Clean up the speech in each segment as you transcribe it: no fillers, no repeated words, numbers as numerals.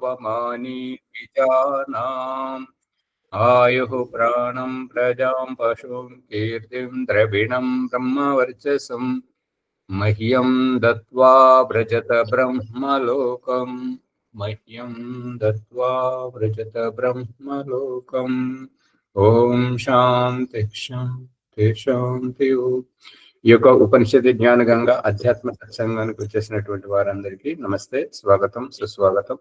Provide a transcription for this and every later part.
पवमानी विजानाम् आयुः प्राणं प्रजां पशुं कीर्तिं द्रविणं ब्रह्मवर्चसं मह्यं दत्त्वा व्रजत ब्रह्मलोकम् मह्यं दत्त्वा व्रजत ब्रह्मलोकम् ఓం శాంతి శాంతి శాంతి. ఈ యొక్క ఉపనిషత్తు జ్ఞాన గంగ అధ్యాత్మ సత్సంగానికి వచ్చేసినటువంటి వారందరికీ నమస్తే, స్వాగతం, సుస్వాగతం.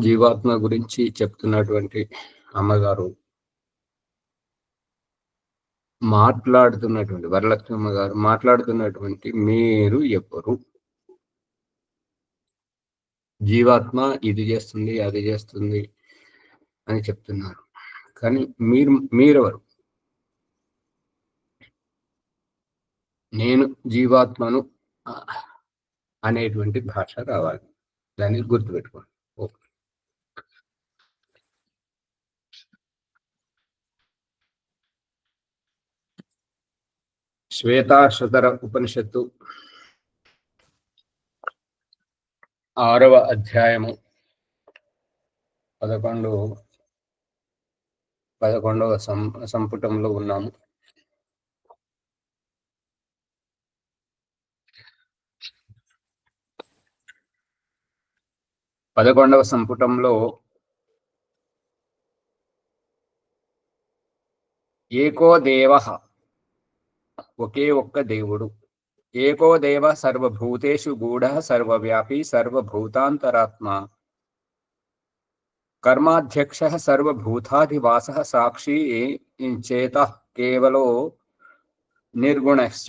జీవాత్మ గురించి చెప్తున్నటువంటి అమ్మగారు మాట్లాడుతున్నటువంటి వరలక్ష్మి అమ్మగారు మాట్లాడుతున్నటువంటి మీరు ఎవరు? జీవాత్మ ఇది చేస్తుంది అది చేస్తుంది అని చెప్తున్నారు, కానీ మీరెవరు? నేను జీవాత్మను అనేటువంటి భాష రావాలి, దాన్ని గుర్తుపెట్టుకోండి. ఓకే. శ్వేతాశ్వతర ఉపనిషత్తు 6వ అధ్యాయము 11వ సంపుటంలో ఉన్నాము. పదకొండవ సంపుటంలో ఏకో దేవ, ఒకే ఒక్క దేవుడు. ఏకో దేవ సర్వభూతేషు గూఢ సర్వవ్యాపీ సర్వభూతాంతరాత్మ కర్మాధ్యక్ష సర్వభూతాధివాస సాక్షి చేత కేవలో నిర్గుణశ్చ.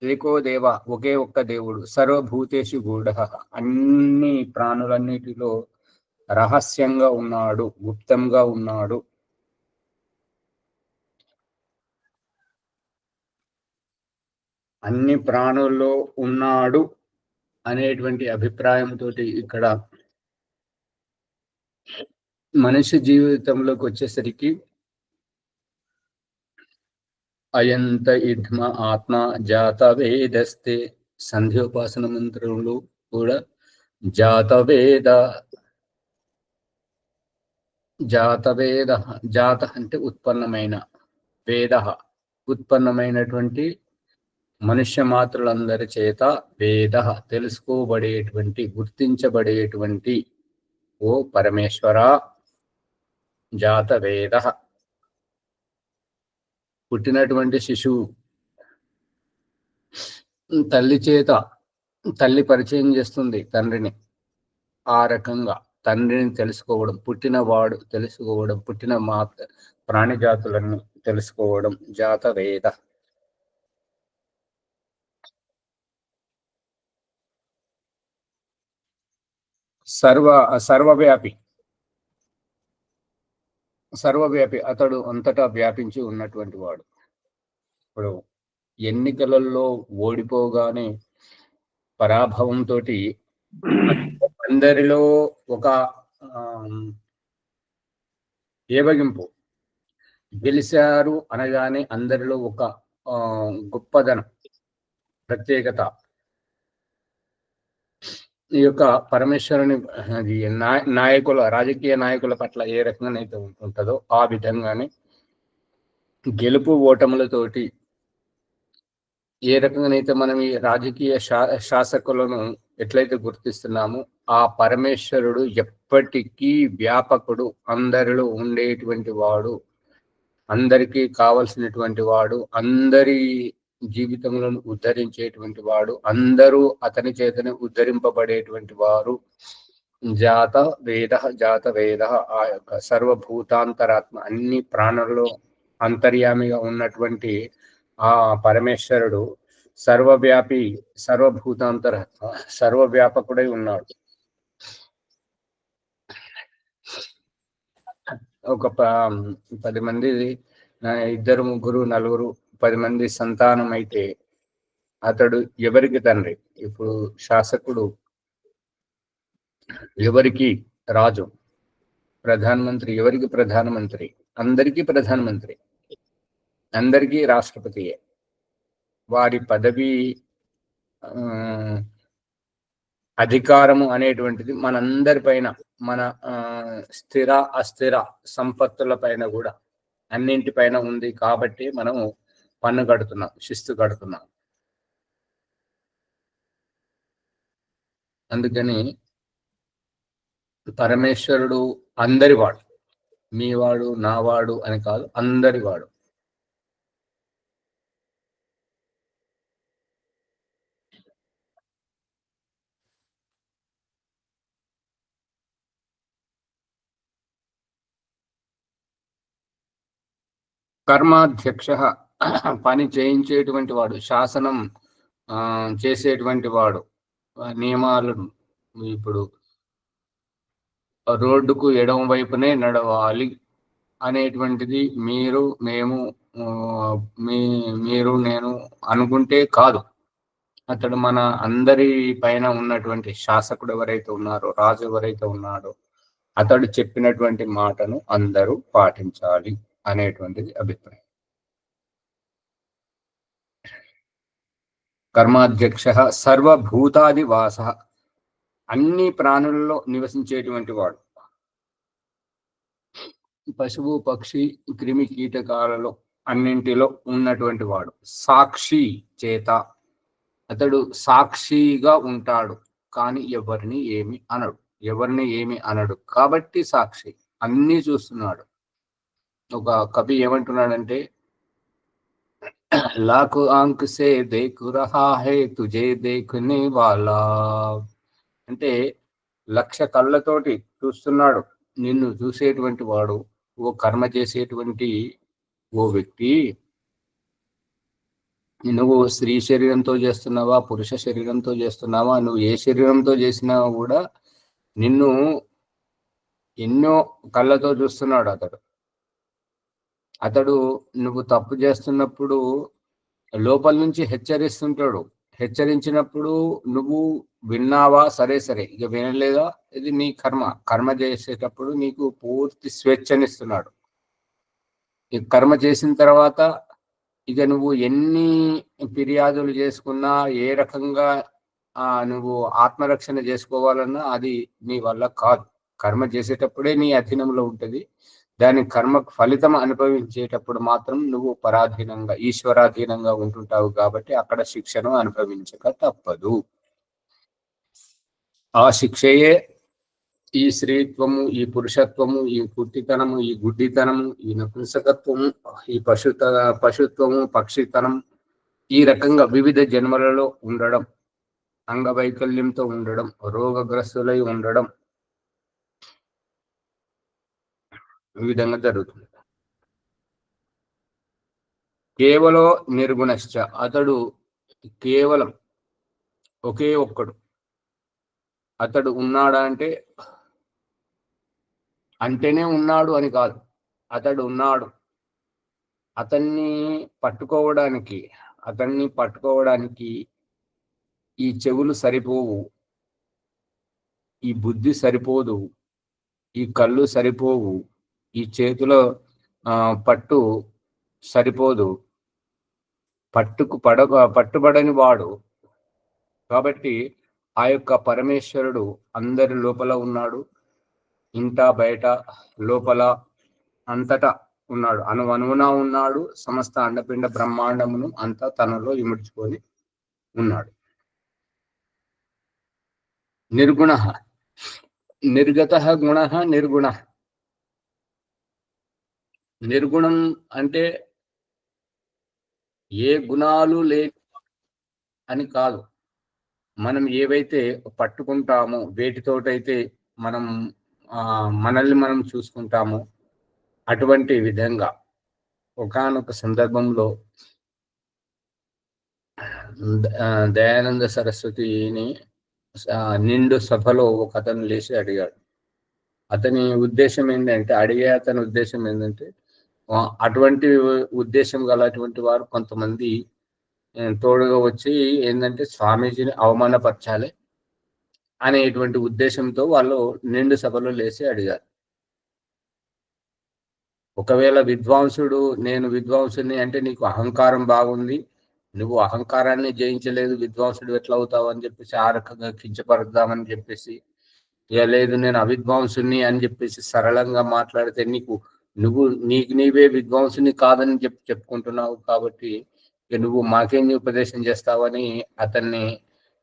ఏకో దేవ, ఒకే ఒక్క దేవుడు. సర్వభూతేషు గూఢ, అన్ని ప్రాణులన్నిటిలో రహస్యంగా ఉన్నాడు, గుప్తంగా ఉన్నాడు. అన్ని ప్రాణుల్లో ఉన్నాడు అనేటువంటి అభిప్రాయంతో ఇక్కడ మనిషి జీవితంలోకి వచ్చేసరికి అయంత ఇద్మ ఆత్మ జాత వేదస్తే, సంధ్యోపాసన మంత్రంలో కూడా జాతవేద జాత అంటే ఉత్పన్నమైన, వేద ఉత్పన్నమైనటువంటి మనుష్య మాత్రులందరి చేత వేద తెలుసుకోబడేటువంటి, గుర్తించబడేటువంటి ఓ పరమేశ్వర జాత వేద. పుట్టినటువంటి శిశువు తల్లి చేత, తల్లి పరిచయం చేస్తుంది తండ్రిని. ఆ రకంగా తండ్రిని తెలుసుకోవడం, పుట్టినవాడు తెలుసుకోవడం, పుట్టిన ప్రాణిజాతులన్నీ తెలుసుకోవడం జాత వేద. సర్వవ్యాపి, అతడు అంతటా వ్యాపించి ఉన్నటువంటి వాడు. ఇప్పుడు ఎన్నికలలో ఓడిపోగానే పరాభవంతో అందరిలో ఒక ఏవగింపు, గెలిచారు అనగానే అందరిలో ఒక గొప్పదనం, ప్రత్యేకత. ఈ యొక్క పరమేశ్వరుని రాజకీయ నాయకుల పట్ల ఏ రకంగానైతే ఉంటుందో ఆ విధంగానే గెలుపు ఓటములతోటి ఏ రకంగానైతే మనం ఈ రాజకీయ శాసకులను ఎట్లయితే గుర్తిస్తున్నామో, ఆ పరమేశ్వరుడు ఎప్పటికీ వ్యాపకుడు, అందరిలో ఉండేటువంటి వాడు, అందరికీ కావలసినటువంటి వాడు, అందరి జీవితంలో ఉద్ధరించేటువంటి వాడు, అందరూ అతని చేతనే ఉద్ధరింపబడేటువంటి వారు. జాత వేద ఆ యొక్క సర్వభూతాంతరాత్మ, అన్ని ప్రాణుల్లో అంతర్యామిగా ఉన్నటువంటి ఆ పరమేశ్వరుడు సర్వవ్యాపి, సర్వభూతాంతరాత్మ, సర్వవ్యాపకుడై ఉన్నాడు. ఒక 10 మంది, 2, 3, 4, 10 మంది సంతానం అయితే అతడు ఎవరికి తండ్రి? ఇప్పుడు శాసకుడు ఎవరికి రాజు? ప్రధానమంత్రి ఎవరికి ప్రధానమంత్రి? అందరికీ ప్రధానమంత్రి, అందరికీ రాష్ట్రపతియే. వారి పదవి అధికారము అనేటువంటిది మనందరిపైన, మన స్థిర అస్థిర సంపత్తుల పైన కూడా అన్నింటిపైన ఉంది కాబట్టి మనము పన్ను కడుతున్నాం, శిస్తు కడుతున్నాం. అందుకని పరమేశ్వరుడు అందరివాడు, మీవాడు నావాడు అని కాదు, అందరివాడు. కర్మాధ్యక్ష పని చేయించేటువంటి వాడు, శాసనం చేసేటువంటి వాడు, నియమాలను ఇప్పుడు రోడ్డుకు ఎడమ వైపునే నడవాలి అనేటువంటిది మీరు మేము మీరు నేను అనుకుంటే కాదు. అతడు మన అందరి పైన ఉన్నటువంటి శాసకుడు ఎవరైతే ఉన్నారో, రాజు ఎవరైతే ఉన్నాడో, అతడు చెప్పినటువంటి మాటను అందరూ పాటించాలి అనేటువంటిది అభిప్రాయం. కర్మాధ్యక్ష సర్వభూతాది వాస, అన్ని ప్రాణులలో నివసించేటువంటి వాడు, పశువు పక్షి క్రిమి కీటకాలలో అన్నింటిలో ఉన్నటువంటి వాడు. సాక్షి చేత, అతడు సాక్షిగా ఉంటాడు కానీ ఎవరిని ఏమి అనడు కాబట్టి సాక్షి, అన్నీ చూస్తున్నాడు. ఒక కవి ఏమంటున్నాడంటే, లాఖ ఆంక్ సే దేఖ్ రహా హై తుజే దేఖనే వాలా, అంటే 1,00,000 కళ్ళతోటి చూస్తున్నాడు నిన్ను చూసేటువంటి వాడు. ఓ కర్మ చేసేటువంటి ఓ వ్యక్తి, నువ్వు స్త్రీ శరీరంతో చేస్తున్నావా, పురుష శరీరంతో చేస్తున్నావా, నువ్వు ఏ శరీరంతో చేసినా కూడా నిన్ను ఎన్నో కళ్ళతో చూస్తున్నాడు అతడు నువ్వు తప్పు చేస్తున్నప్పుడు లోపల నుంచి హెచ్చరిస్తుంటాడు. హెచ్చరించినప్పుడు నువ్వు విన్నావా, సరే ఇక వినలేదా, ఇది నీ కర్మ చేసేటప్పుడు నీకు పూర్తి స్వేచ్ఛనిస్తున్నాడు. ఈ కర్మ చేసిన తర్వాత ఇక నువ్వు ఎన్ని ఫిర్యాదులు చేసుకున్నా, ఏ రకంగా నువ్వు ఆత్మరక్షణ చేసుకోవాలన్నా అది నీ వల్ల కాదు. కర్మ చేసేటప్పుడే నీ అధీనంలో ఉంటుంది. దాని కర్మకు ఫలితం అనుభవించేటప్పుడు మాత్రం నువ్వు పరాధీనంగా, ఈశ్వరాధీనంగా ఉంటుంటావు కాబట్టి అక్కడ శిక్షను అనుభవించక తప్పదు. ఆ శిక్షయే ఈ స్త్రీత్వము, ఈ పురుషత్వము, ఈ పుట్టితనము, ఈ గుడ్డితనము, ఈ నపుంసకత్వము, ఈ పశుత్వము, పక్షితనం, ఈ రకంగా వివిధ జన్మలలో ఉండడం, అంగవైకల్యంతో ఉండడం, రోగగ్రస్తులై ఉండడం, ఈ విధంగా జరుగుతుంది. కేవలం నిర్గుణశ్చ, అతడు కేవలం ఒకే ఒక్కడు. అతడు ఉన్నాడా అంటే అంటేనే ఉన్నాడు అని కాదు, అతడు ఉన్నాడు. అతన్ని పట్టుకోవడానికి ఈ చెవులు సరిపోవు, ఈ బుద్ధి సరిపోదు, ఈ కళ్ళు సరిపోవు, ఈ చేతుల పట్టు సరిపోదు, పట్టుబడని వాడు. కాబట్టి ఆ యొక్క పరమేశ్వరుడు అందరి లోపల ఉన్నాడు, ఇంట బయట లోపల అంతటా ఉన్నాడు, అణువణువున ఉన్నాడు. సమస్త అండపిండ బ్రహ్మాండమును అంతా తనలో ఇముడ్చుకొని ఉన్నాడు. నిర్గుణ, నిర్గత గుణ, నిర్గుణ. నిర్గుణం అంటే ఏ గుణాలు లేని అని కాదు. మనం ఏవైతే పట్టుకుంటామో, వేటితోటైతే మనం మనల్ని మనం చూసుకుంటామో, అటువంటి విధంగా ఒకానొక సందర్భంలో దయానంద సరస్వతిని నిండు సభలో ఒక అతను లేచి అడిగాడు. అతని ఉద్దేశం ఏంటంటే, అతని ఉద్దేశం ఏంటంటే, అటువంటి ఉద్దేశం గలటువంటి వారు కొంతమంది తోడుగా వచ్చి ఏంటంటే స్వామీజీని అవమానపరచాలి అనేటువంటి ఉద్దేశంతో వాళ్ళు నిండు సభలో లేచి అడిగారు. ఒకవేళ విద్వాంసుడు, నేను విద్వాంసుని అంటే నీకు అహంకారం బాగుంది, నువ్వు అహంకారాన్ని జయించలేదు, విద్వాంసుడు ఎట్లా అవుతావు అని చెప్పేసి ఆ రకంగా కించపరుద్దామని చెప్పేసి, ఇక లేదు నేను అవిద్వాంసుని అని చెప్పేసి సరళంగా మాట్లాడితే నువ్వు నీకు నీవే విద్వాంసుని కాదని చెప్పుకుంటున్నావు. కాబట్టి ఇక నువ్వు మాకేం ఉపదేశం చేస్తావని అతన్ని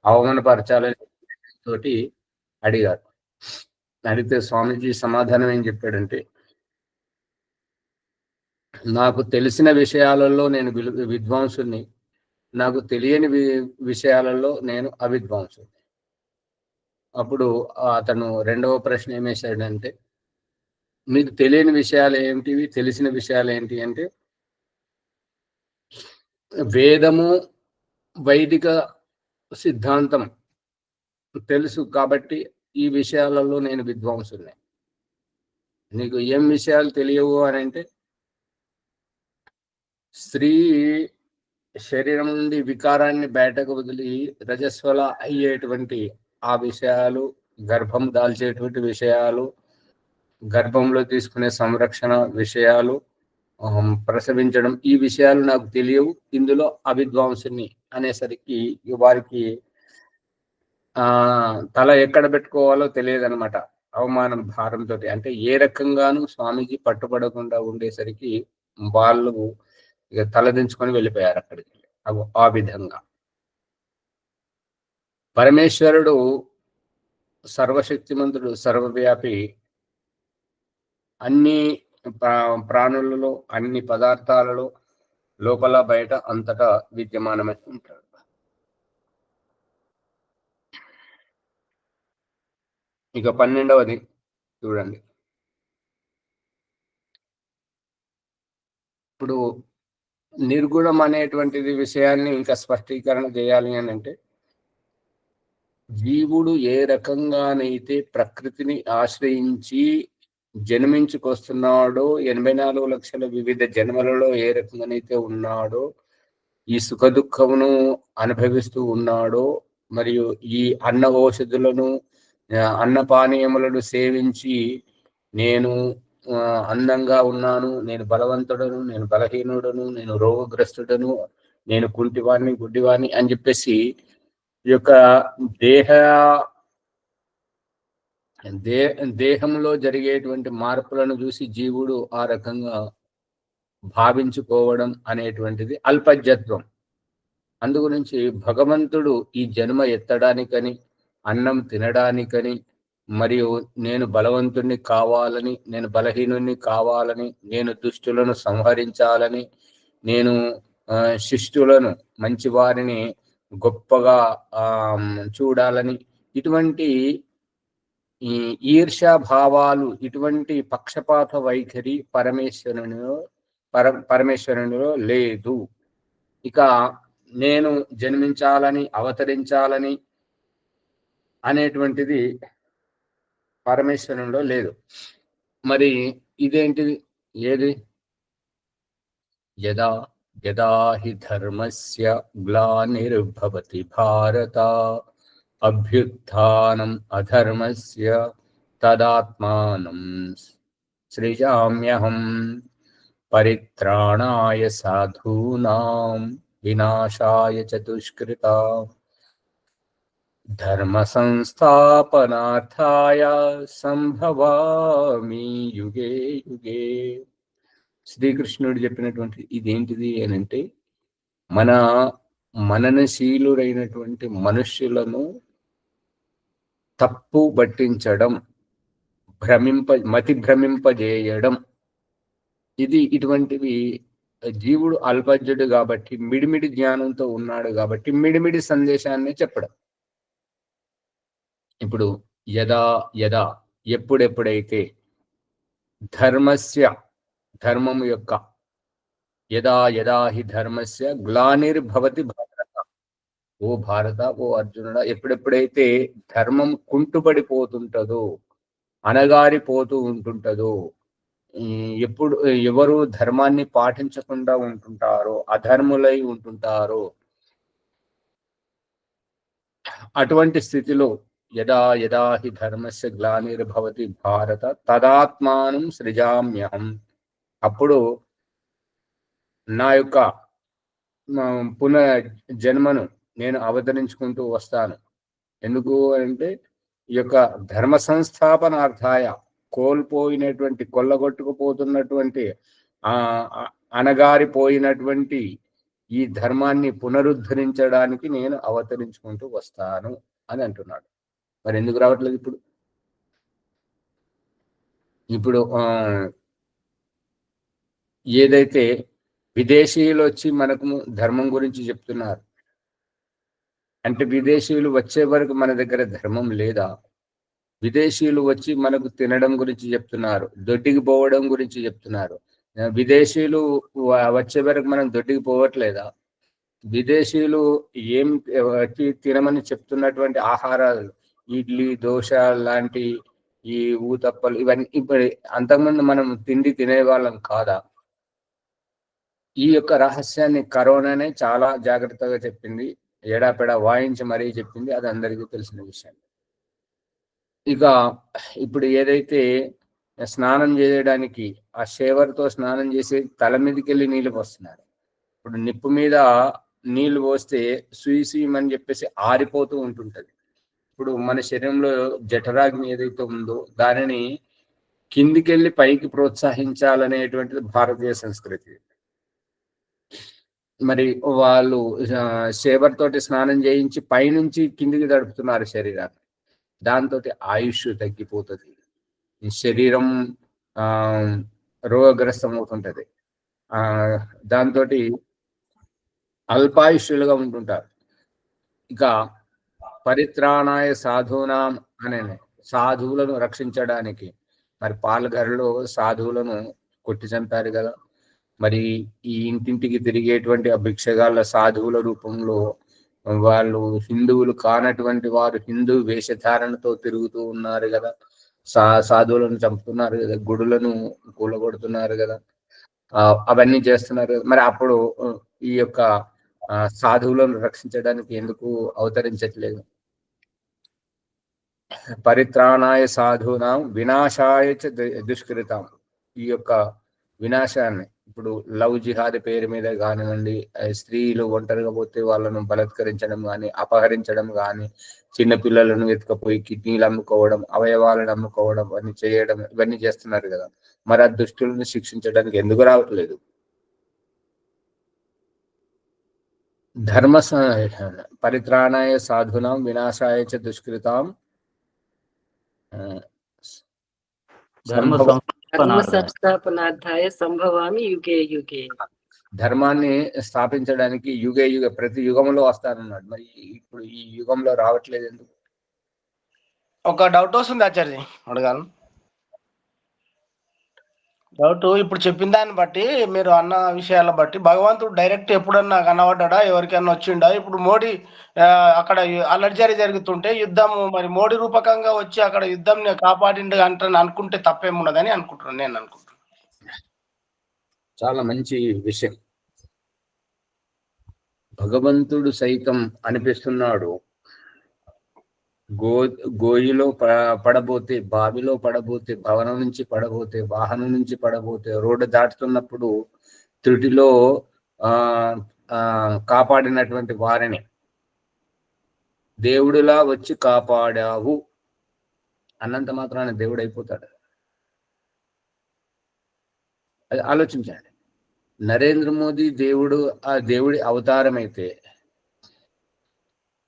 అవమానపరచాలని తోటి అడిగారు. అడిగితే స్వామీజీ సమాధానం ఏం చెప్పాడంటే, నాకు తెలిసిన విషయాలలో నేను విద్వాంసుని, నాకు తెలియని విషయాలలో నేను అవిద్వాంసుని. అప్పుడు అతను రెండవ ప్రశ్న ఏమేశాడంటే, మీకు తెలియని విషయాలు ఏమిటివి, తెలిసిన విషయాలు ఏంటి అంటే, వేదము వైదిక సిద్ధాంతం తెలుసు కాబట్టి ఈ విషయాలలో నేను విద్వాంసుని. నీకు ఏం విషయాలు తెలియవు అని అంటే, స్త్రీ శరీరం నుండి వికారాన్ని బయటకు వదిలి రజస్వల అయ్యేటువంటి ఆ విషయాలు, గర్భం దాల్చేటువంటి విషయాలు, గర్భంలో తీసుకునే సంరక్షణ విషయాలు, ప్రసవించడం, ఈ విషయాలు నాకు తెలియవు, ఇందులో అవిద్వాంసుని అనేసరికి వారికి తల ఎక్కడ పెట్టుకోవాలో తెలియదనమాట. అవమానం భారంతో. అంటే ఏ రకంగానూ స్వామీజీ పట్టుబడకుండా ఉండేసరికి వాళ్ళు ఇక తలదించుకొని వెళ్ళిపోయారు అక్కడికి. ఆ విధంగా పరమేశ్వరుడు సర్వశక్తిమంతుడు, సర్వవ్యాపి, అన్ని ప్రాణులలో, అన్ని పదార్థాలలో, లోపల బయట అంతటా విద్యమానమై ఉంటాడు. ఇక 12వది చూడండి. ఇప్పుడు నిర్గుణం అనేటువంటిది విషయాన్ని ఇంకా స్పష్టీకరణ చేయాలి అని అంటే, జీవుడు ఏ రకంగానైతే ప్రకృతిని ఆశ్రయించి జన్మించుకొస్తున్నాడో, 84 లక్షల వివిధ జన్మలలో ఏ రకంగానైతే ఉన్నాడో, ఈ సుఖ దుఃఖమును అనుభవిస్తూ ఉన్నాడో, మరియు ఈ అన్న ఔషధులను, అన్నపానీయములను సేవించి నేను అందంగా ఉన్నాను, నేను బలవంతుడను, నేను బలహీనుడను, నేను రోగగ్రస్తుడను, నేను కుంటివాణ్ణి, గుడ్డివాణ్ణి అని చెప్పేసి ఈ యొక్క దేహంలో జరిగేటువంటి మార్పులను చూసి జీవుడు ఆ రకంగా భావించుకోవడం అనేటువంటిది అల్పజ్ఞత్వం. అందుగురించి భగవంతుడు ఈ జన్మ ఎత్తడానికని, అన్నం తినడానికని, మరియు నేను బలవంతుణ్ణి కావాలని, నేను బలహీనుణ్ణి కావాలని, నేను దుష్టులను సంహరించాలని, నేను శిష్టులను, మంచివారిని గొప్పగా చూడాలని, ఇటువంటి ఈ ఈర్ష్యా భావాలు, ఇటువంటి పక్షపాత వైఖరి పరమేశ్వరునిలో లేదు. ఇక నేను జన్మించాలని, అవతరించాలని అనేటువంటిది పరమేశ్వరంలో లేదు. మరి ఇదేంటిది? ఏది? యదా యదా హి ధర్మస్య గ్లానిర్భవతి భారత అభ్యుత్థానం అధర్మస్య తదాత్మానం సృజామ్యహం పరిత్రాణాయ సాధూనాం వినాశాయ చ దుష్కృతాం ధర్మ సంస్థాపనార్థాయ సంభవామి యుగే యుగే. శ్రీకృష్ణుడు చెప్పినటువంటి ఇదేంటిది అని అంటే, మననశీలురైనటువంటి మనుష్యులను తప్పు పట్టించడం, మతి భ్రమింపజేయడం, ఇటువంటివి. జీవుడు అల్పజ్ఞుడు కాబట్టి, మిడిమిడి జ్ఞానంతో ఉన్నాడు కాబట్టి మిడిమిడి సందేశాన్ని చెప్పడం. ఇప్పుడు యదా యదా, ఎప్పుడెప్పుడైతే, ధర్మము యొక్క, యదా యదా హి ధర్మస్య గ్లానిర్భవతి భారత, ఓ భారత, ఓ అర్జునుడా, ఎప్పుడెప్పుడైతే ధర్మం కుంటుపడిపోతుంటదో, అనగారిపోతూ ఉంటుంటదో, ఎవరు ధర్మాన్ని పాటించకుండా ఉంటుంటారో, అధర్ములై ఉంటుంటారో, అటువంటి స్థితిలో యదా యదా హి ధర్మస్య గ్లానిర్భవతి భారత తదాత్మానం సృజామ్యహం, అప్పుడు నా యొక్క పునర్జన్మను నేను అవతరించుకుంటూ వస్తాను. ఎందుకు అంటే ఈ యొక్క ధర్మ సంస్థాపనార్థాయ కోల్పోయినటువంటి కొల్లగొట్టుకుపోతున్నటువంటి అనగారిపోయినటువంటి ఈ ధర్మాన్ని పునరుద్ధరించడానికి నేను అవతరించుకుంటూ వస్తాను అని అంటున్నాడు. మరి ఎందుకు రావట్లేదు ఇప్పుడు? ఇప్పుడు ఏదైతే విదేశీయులు వచ్చి మనకు ధర్మం గురించి చెప్తున్నారు అంటే విదేశీయులు వచ్చే వరకు మన దగ్గర ధర్మం లేదా? విదేశీయులు వచ్చి మనకు తినడం గురించి చెప్తున్నారు, దొడ్డికి పోవడం గురించి చెప్తున్నారు. విదేశీయులు వచ్చే వరకు మనం దొడ్డికి పోవట్లేదా? విదేశీయులు ఏం వచ్చి తినమని చెప్తున్నటువంటి ఆహారాలు ఇడ్లీ, దోశ లాంటి ఈ ఊతప్పలు ఇవన్నీ ఇప్పుడు అంతకుముందు మనం తిండి తినేవాళ్ళం కాదా? ఈ యొక్క రహస్యాన్ని కరోనానే చాలా జాగ్రత్తగా చెప్పింది, ఎడాపెడా వాయించి మరీ చెప్పింది. అది అందరికీ తెలిసిన విషయం. ఇక ఇప్పుడు ఏదైతే స్నానం చేయడానికి ఆ షేవర్తో స్నానం చేసి తల మీదకి వెళ్ళి నీళ్ళు పోస్తున్నారు. ఇప్పుడు నిప్పు మీద నీళ్లు పోస్తే సుయమని చెప్పేసి ఆరిపోతూ ఉంటుంటది. ఇప్పుడు మన శరీరంలో జఠరాగ్ని ఏదైతే ఉందో దానిని కిందికెళ్ళి పైకి ప్రోత్సహించాలనేటువంటిది భారతీయ సంస్కృతి. మరి వాళ్ళు షేవర్ తోటి స్నానం చేయించి పైనుంచి కిందికి తడుపుతున్నారు శరీరాన్ని. దాంతో ఆయుష్ తగ్గిపోతుంది, శరీరం రోగగ్రస్తం అవుతుంటది. దాంతో అల్పాయుష్యులుగా ఉంటుంటారు. ఇక పరిత్రాణాయ సాధూనాం అనే సాధువులను రక్షించడానికి మరి పాల్ఘర్లో సాధువులను కొట్టి చంపారు కదా. మరి ఈ ఇంటింటికి తిరిగేటువంటి ఆ భిక్షగాళ్ళ సాధువుల రూపంలో వాళ్ళు హిందువులు కానటువంటి వారు హిందూ వేషధారణతో తిరుగుతూ ఉన్నారు కదా. సాధువులను చంపుతున్నారు కదా, గుడులను కూలగొడుతున్నారు కదా, అవన్నీ చేస్తున్నారు కదా. మరి అప్పుడు ఈ యొక్క సాధువులను రక్షించడానికి ఎందుకు అవతరించట్లేదు? పరిత్రాణాయ సాధూనాం వినాశాయ దుష్కృతాం. ఈ యొక్క వినాశాన్ని ఇప్పుడు లవ్ జిహాద్ పేరు మీద కానివ్వండి, స్త్రీలు ఒంటరిగా పోతే వాళ్ళను బలత్కరించడం కానీ, అపహరించడం కానీ, చిన్నపిల్లలను ఎత్తుకపోయి కిడ్నీలు అమ్ముకోవడం, అవయవాలను అమ్ముకోవడం, అన్ని చేయడం, ఇవన్నీ చేస్తున్నారు కదా. మరి ఆ దుష్టులను శిక్షించడానికి ఎందుకు రావట్లేదు? ధర్మ పరిత్రాణాయ సాధునాం వినాశాయ చ దుష్కృతాం సంస్థాపనార్థాయ సంభవామి యుగే యుగే. ధర్మాన్ని స్థాపించడానికి యుగే ప్రతి యుగంలో వస్తానన్నాడు. మరి ఇప్పుడు ఈ యుగంలో రావట్లేదు ఎందుకు? ఒక డౌట్ వస్తుంది ఆచార్య, అడగాను డౌట్. ఇప్పుడు చెప్పిన దాన్ని బట్టి, మీరు అన్న విషయాల బట్టి భగవంతుడు డైరెక్ట్ ఎప్పుడన్నా కనబడ్డా, ఎవరికైనా వచ్చిండా? ఇప్పుడు మోడీ అక్కడ అల్లర్జరీ జరుగుతుంటే యుద్ధం, మరి మోడీ రూపకంగా వచ్చి అక్కడ యుద్ధం కాపాడిండు అంటాను అనుకుంటే తప్పేమున్నదని అనుకుంటున్నాను నేను. చాలా మంచి విషయం. భగవంతుడు సైతం అనిపిస్తున్నాడు, గోయిలో పడబోతే, బావిలో పడబోతే, భవనం నుంచి పడబోతే, వాహనం నుంచి పడబోతే, రోడ్డు దాటుతున్నప్పుడు త్రుటిలో కాపాడినటువంటి వారిని దేవుడిలా వచ్చి కాపాడావు అన్నంత మాత్రాన దేవుడు అయిపోతాడు? అది ఆలోచించండి. నరేంద్ర మోదీ దేవుడు, ఆ దేవుడి అవతారం అయితే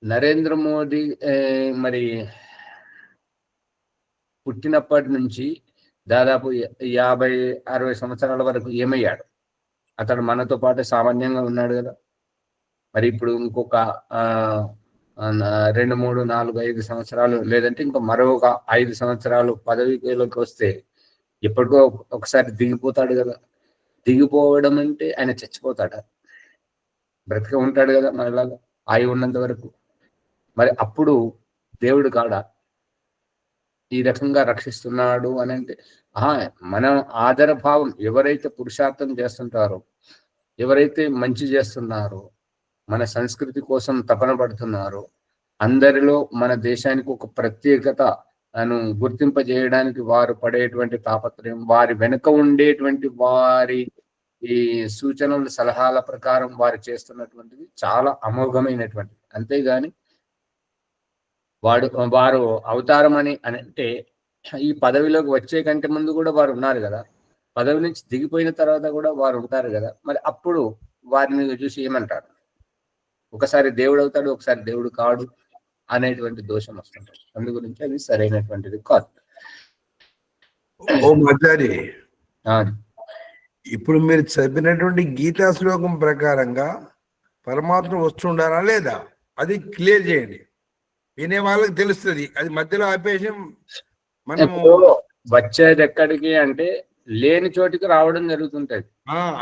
నరేంద్ర మోదీ మరి పుట్టినప్పటి నుంచి దాదాపు 50-60 సంవత్సరాల వరకు ఏమయ్యాడు? అతడు మనతో పాటు సామాన్యంగా ఉన్నాడు కదా. మరి ఇప్పుడు ఇంకొక 2, 3, 4, 5 సంవత్సరాలు, లేదంటే ఇంకా మరొక 5 సంవత్సరాలు పదవిలోకి వస్తే ఎప్పటికో ఒకసారి దిగిపోతాడు కదా. దిగిపోవడం అంటే ఆయన చచ్చిపోతాడా? బ్రతికే ఉంటాడు కదా మనలాగా ఆయి ఉన్నంత వరకు. మరి అప్పుడు దేవుడు కాడా ఈ రకంగా రక్షిస్తున్నాడు అని అంటే? మనం ఆదరభావం, ఎవరైతే పురుషార్థం చేస్తుంటారో, ఎవరైతే మంచి చేస్తున్నారో, మన సంస్కృతి కోసం తపన పడుతున్నారో, అందరిలో మన దేశానికి ఒక ప్రత్యేకత గుర్తింపజేయడానికి వారు పడేటువంటి తాపత్రయం, వారి వెనుక ఉండేటువంటి వారి ఈ సూచనలు సలహాల ప్రకారం వారు చేస్తున్నటువంటిది చాలా అమోఘమైనటువంటిది. అంతేగాని వారు అవతారం అని అంటే ఈ పదవిలోకి వచ్చే కంటే ముందు కూడా వారు ఉన్నారు కదా, పదవి నుంచి దిగిపోయిన తర్వాత కూడా వారు ఉంటారు కదా, మరి అప్పుడు వారిని చూసి ఏమంటారు? ఒకసారి దేవుడు అవుతాడు, ఒకసారి దేవుడు కాడు అనేటువంటి దోషం వస్తుంటాడు. అందు గురించి అది సరైనటువంటిది కాదు. ఓ మాచారి, ఇప్పుడు మీరు చదివినటువంటి గీతా శ్లోకం ప్రకారంగా పరమాత్మ వస్తుండారా లేదా అది క్లియర్ చేయండి, వినే వాళ్ళకి తెలుస్తుంది. అది మధ్యలో ఆపేసి మనము వచ్చేది ఎక్కడికి అంటే లేని చోటికి రావడం జరుగుతుంటది.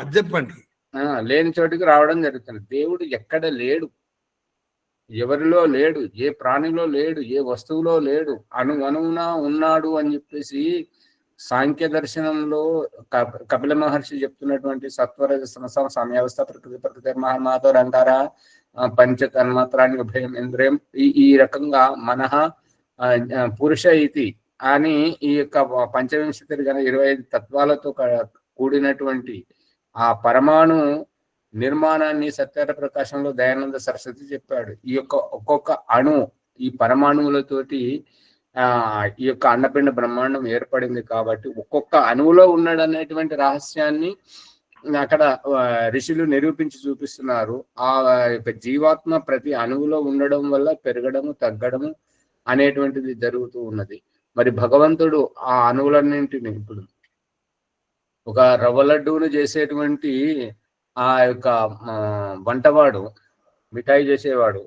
అది చెప్పండి. లేని చోటికి రావడం జరుగుతుంది. దేవుడు ఎక్కడ లేడు, ఎవరిలో లేడు, ఏ ప్రాణిలో లేడు, ఏ వస్తువులో లేడు, అణువున ఉన్నాడు అని చెప్పేసి సాంఖ్య దర్శనంలో కపిల మహర్షి చెప్తున్నటువంటి సత్వర సమయావస్థ ప్రకృతి మహర్మాతో అంటారా పంచ తన్మాత్రానికి భయం ఇంద్రియం ఈ రకంగా మనః పురుష ఇతి అని ఈ యొక్క పంచవింశతి 25 తత్వాలతో కూడినటువంటి ఆ పరమాణు నిర్మాణాన్ని సత్యార ప్రకాశంలో దయానంద సరస్వతి చెప్పాడు. ఈ యొక్క ఒక్కొక్క అణు ఈ పరమాణువులతోటి ఈ యొక్క అండపిండ బ్రహ్మాండం ఏర్పడింది. కాబట్టి ఒక్కొక్క అణువులో ఉన్నాడు అనేటువంటి రహస్యాన్ని అక్కడ ఋషులు నిరూపించి చూపిస్తున్నారు. ఆ యొక్క జీవాత్మ ప్రతి అణువులో ఉండడం వల్ల పెరగడము తగ్గడము అనేటువంటిది జరుగుతూ ఉన్నది. మరి భగవంతుడు ఆ అణువులన్నింటినీ ఇప్పుడు ఒక రవ్వ లడ్డూను చేసేటువంటి ఆ యొక్క వంటవాడు, మిఠాయి చేసేవాడు,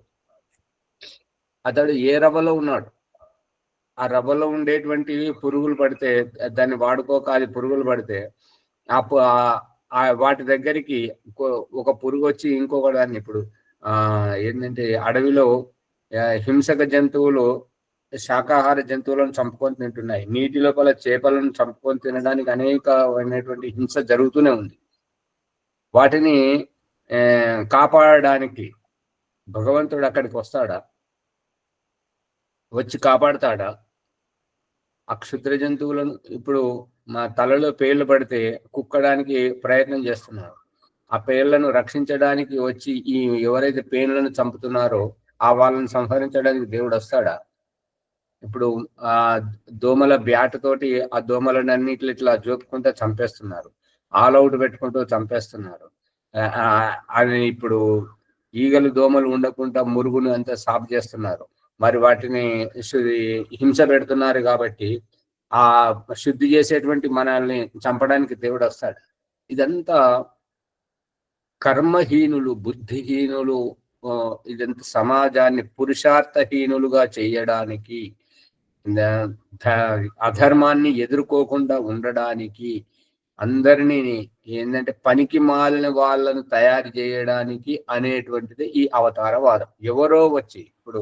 అతడు ఏ రవ్వలో ఉన్నాడు, ఆ రవ్వలో ఉండేటువంటి పురుగులు పడితే దాన్ని వాడుకోక అది పురుగులు పడితే వాటి దగ్గరికి ఒక పురుగు వచ్చి ఇంకొక దాన్ని ఇప్పుడు ఏంటంటే అడవిలో హింసక జంతువులు శాకాహార జంతువులను చంపుకొని తింటున్నాయి. నీటి లోపల చేపలను చంపుకొని తినడానికి అనేకమైనటువంటి హింస జరుగుతూనే ఉంది. వాటిని కాపాడడానికి భగవంతుడు అక్కడికి వస్తాడా, వచ్చి కాపాడుతాడా? ఆ క్షుద్ర జంతువులను ఇప్పుడు మా తలలో పేర్లు పడితే కుక్కడానికి ప్రయత్నం చేస్తున్నారు. ఆ పేర్లను రక్షించడానికి వచ్చి ఈ ఎవరైతే పేర్లను చంపుతున్నారో ఆ వాళ్ళని సంహరించడానికి దేవుడు వస్తాడా? ఇప్పుడు ఆ దోమల బ్యాట్ తోటి ఆ దోమలను అన్నిట్లు ఇట్లా జోపుకుంటూ చంపేస్తున్నారు, ఆల్ అవుట్ పెట్టుకుంటూ చంపేస్తున్నారు. అది ఇప్పుడు ఈగలు దోమలు ఉండకుండా మురుగును అంతా సాఫ్ చేస్తున్నారు. మరి వాటిని హింస పెడుతున్నారు కాబట్టి ఆ శుద్ధి చేసేటువంటి మనల్ని చంపడానికి దేవుడు వస్తాడు. ఇదంతా కర్మహీనులు, బుద్ధిహీనులు, ఇదంతా సమాజాన్ని పురుషార్థహీనులుగా చేయడానికి, అధర్మాన్ని ఎదుర్కోకుండా ఉండడానికి, అందరినీ ఏంటంటే పనికి మాలిన వాళ్ళను తయారు చేయడానికి అనేటువంటిది ఈ అవతారవాదం. ఎవరో వచ్చి ఇప్పుడు